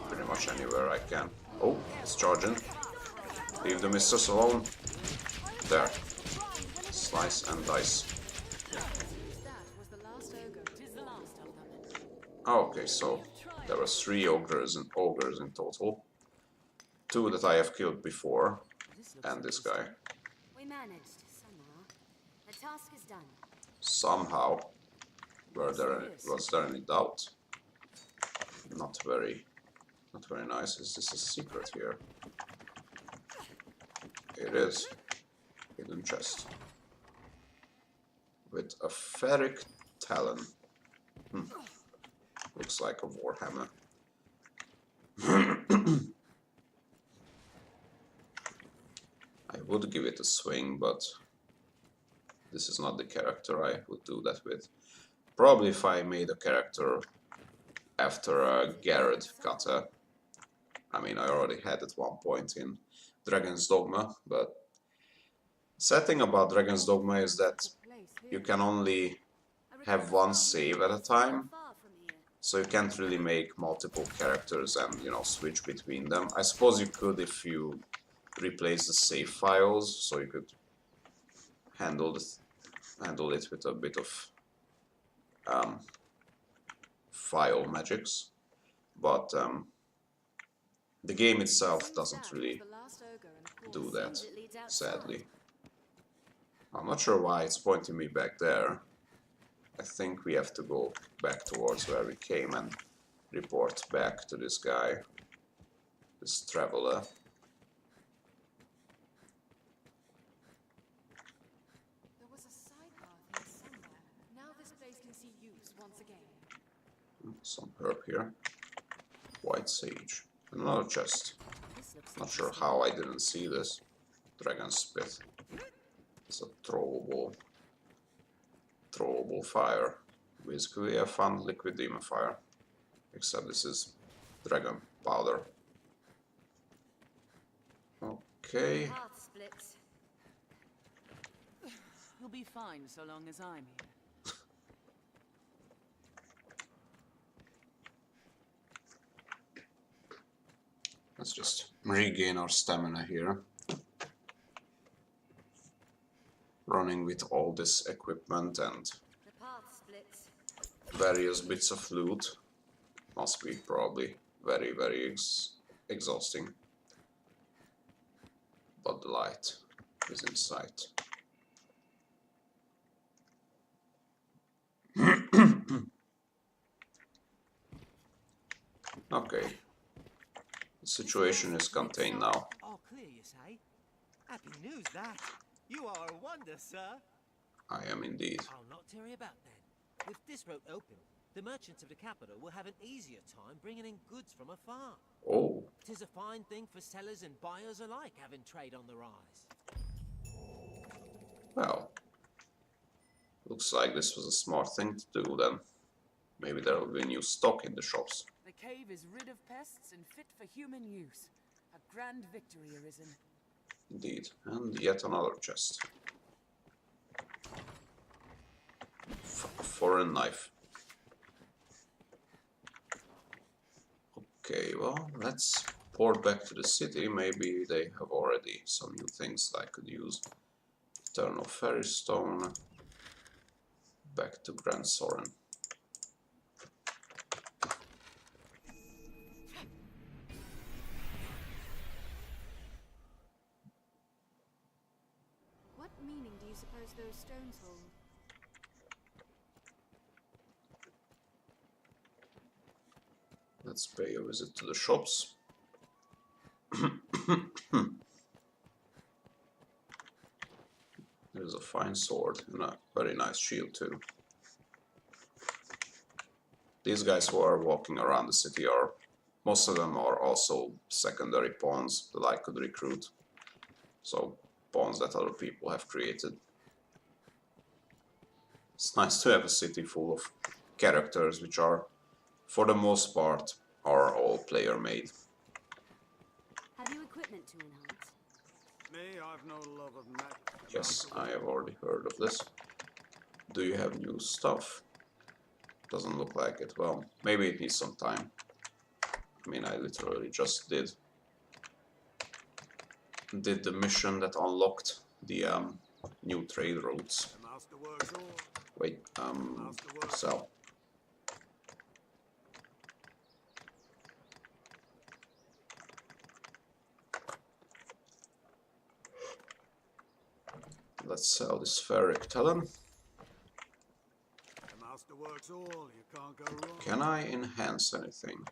pretty much anywhere I can. Oh, it's charging. Leave the misters alone. There. Slice and dice. Oh, okay, so there were 3 ogres in total. 2 that I have killed before, and this guy. We managed, somehow. The task is done. Somehow. Was there any doubt? Not very nice. Is this a secret here? It is. Hidden chest. With a ferric talon. Looks like a warhammer. I would give it a swing, but this is not the character I would do that with. Probably if I made a character after Garrett Kata. I mean, I already had at one point in Dragon's Dogma, but sad thing about Dragon's Dogma is that you can only have one save at a time, so you can't really make multiple characters and, you know, switch between them. I suppose you could if you replace the save files, so you could handle it with a bit of file magics, but the game itself doesn't really do that, sadly. I'm not sure why it's pointing me back there. I think we have to go back towards where we came and report back to this guy, this traveler. There was a sidepath here somewhere. Now this place can see use once again. Some herb here. White sage. Another chest. Not sure how I didn't see this. Dragon spit. It's a throwable fire. Basically a fun liquid demon fire. Except this is dragon powder. Okay. You'll be fine so long as I'm here. Let's just regain our stamina here. Running with all this equipment and various bits of loot must be probably very, very exhausting. But the light is in sight. Okay. The situation is contained now. All clear, you say? Happy news, that. You are a wonder, sir. I am indeed. I'll not tarry about then. With this road open, the merchants of the capital will have an easier time bringing in goods from afar. Oh. 'Tis a fine thing for sellers and buyers alike, having trade on the rise. Well, Looks like this was a smart thing to do then. Maybe there will be new stock in the shops. The cave is rid of pests and fit for human use. A grand victory, Arisen. Indeed. And yet another chest. Foreign knife. Okay, well, let's port back to the city. Maybe they have already some new things that I could use. Eternal Fairy Stone. Back to Grand Soren. What meaning do you suppose those stones hold? Let's pay a visit to the shops. There's a fine sword and a very nice shield too. These guys who are walking around the city are, most of them are also secondary pawns that I could recruit. So pawns that other people have created. It's nice to have a city full of characters which are, for the most part, are all player made. Have you equipment to enhance? Me, I've no love of magic. Yes, I have already heard of this. Do you have new stuff? Doesn't look like it. Well, maybe it needs some time. I mean, I literally just did the mission that unlocked the new trade routes. The master works all. Wait, sell. Let's sell this ferric talon. The master works all. You can't go wrong. Can I enhance anything?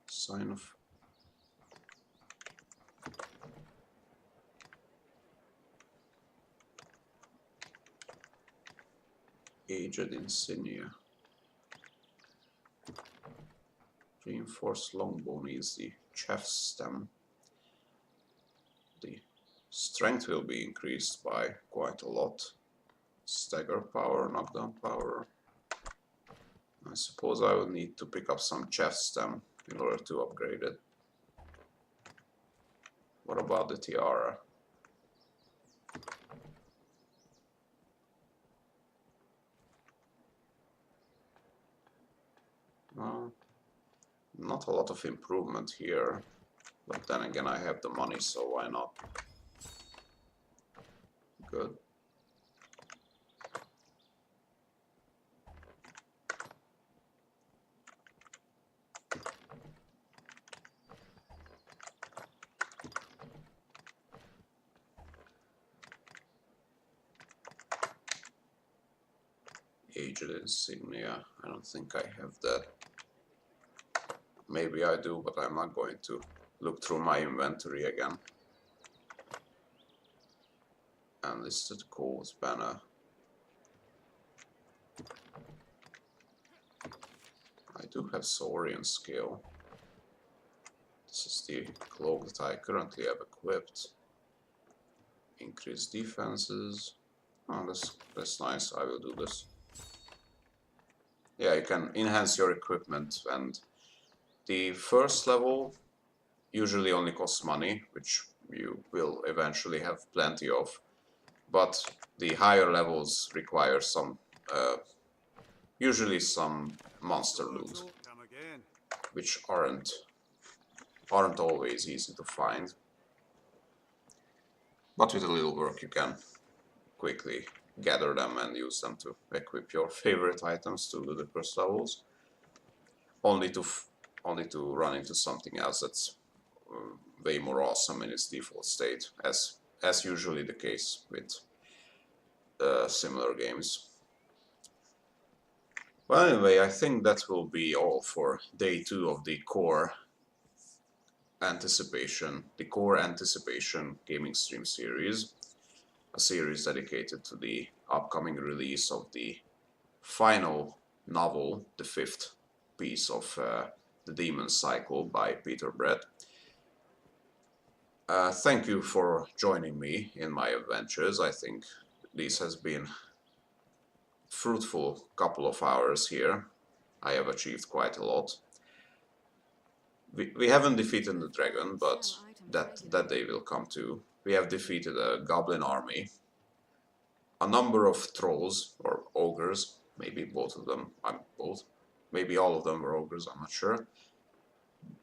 Sign of... Aged insignia. Reinforced longbow needs the chef stem. The strength will be increased by quite a lot. Stagger power, knockdown power. I suppose I will need to pick up some chef stem in order to upgrade it. What about the tiara? Well, not a lot of improvement here, but then again I have the money, so why not? Good. Aged insignia, I don't think I have that. Maybe I do, but I'm not going to look through my inventory again. Enlisted Coles banner. I do have Saurian scale. This is the cloak that I currently have equipped. Increase defenses. Oh, that's nice. I will do this. Yeah, you can enhance your equipment, and the first level usually only costs money, which you will eventually have plenty of. But the higher levels require some, usually some monster loot, which aren't always easy to find. But with a little work you can quickly gather them and use them to equip your favorite items to the first levels. Only to run into something else that's way more awesome in its default state, as usually the case with similar games. Well, anyway, I think that will be all for day 2 of the Core Anticipation gaming stream series, a series dedicated to the upcoming release of the final novel, the 5th piece of the Demon Cycle by Peter Brett. Thank you for joining me in my adventures. I think this has been fruitful couple of hours here. I have achieved quite a lot. We haven't defeated the dragon, but that day will come too. We have defeated a goblin army, a number of trolls or ogres, maybe both of them, maybe all of them were ogres, I'm not sure.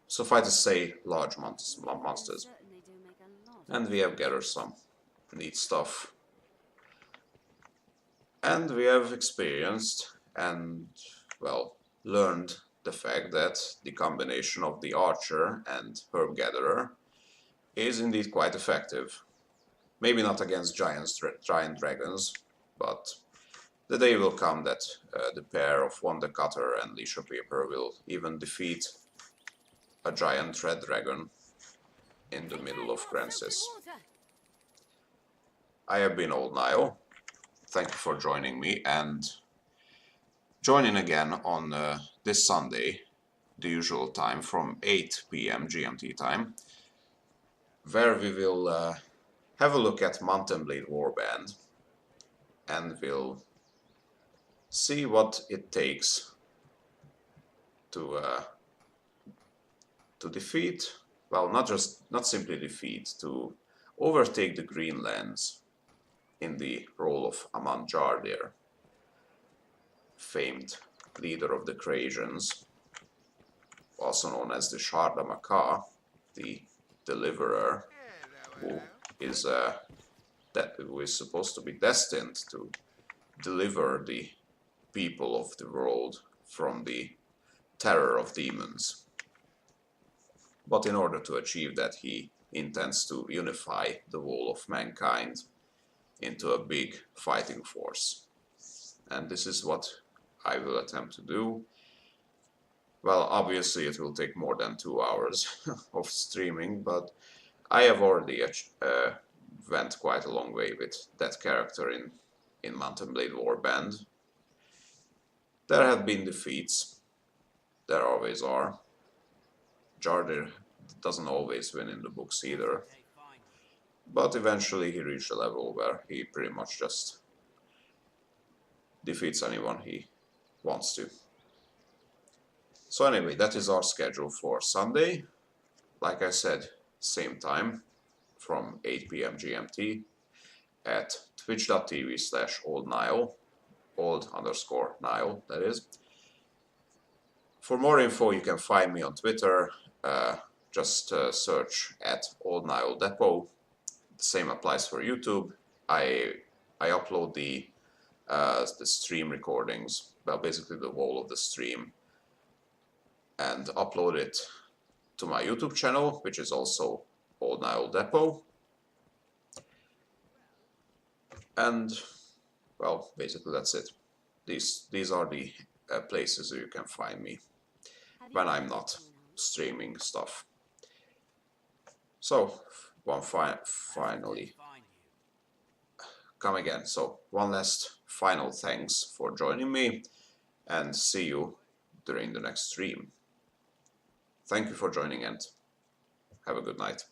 Suffice to say, large monsters. And we have gathered some neat stuff. And we have experienced and, well, learned the fact that the combination of the archer and herb gatherer is indeed quite effective. Maybe not against giant dragons, but the day will come that the pair of Wonder Cutter and Leisure Paper will even defeat a giant red dragon in the middle of Grancis. I have been Old Nile. Thank you for joining me, and join in again on this Sunday, the usual time, from 8 p.m. GMT time, where we will have a look at Mountain Blade Warband, and we'll see what it takes to defeat, well, not simply defeat, to overtake the Greenlands in the role of Amon Jardir, famed leader of the Crasians, also known as the Sharda Maka, the Deliverer, who is supposed to be destined to deliver the people of the world from the terror of demons. But in order to achieve that, he intends to unify the whole of mankind into a big fighting force. And this is what I will attempt to do. Well, obviously it will take more than 2 hours of streaming, but I have already went quite a long way with that character in Mountain Blade Warband. There have been defeats. There always are. Jardir doesn't always win in the books either. But eventually he reached a level where he pretty much just defeats anyone he wants to. So anyway, that is our schedule for Sunday. Like I said, same time, from 8 p.m. GMT at twitch.tv/oldnile, old_Nile, that is. For more info, you can find me on Twitter. Just search at Old Nile Depot. The same applies for YouTube. I upload the stream recordings, well, basically the whole of the stream, and upload it to my YouTube channel, which is also Old Nile Depot. And, well, basically that's it. These are the places where you can find me when I'm not streaming stuff. So, finally, come again. So, one last final thanks for joining me, and see you during the next stream. Thank you for joining, and have a good night.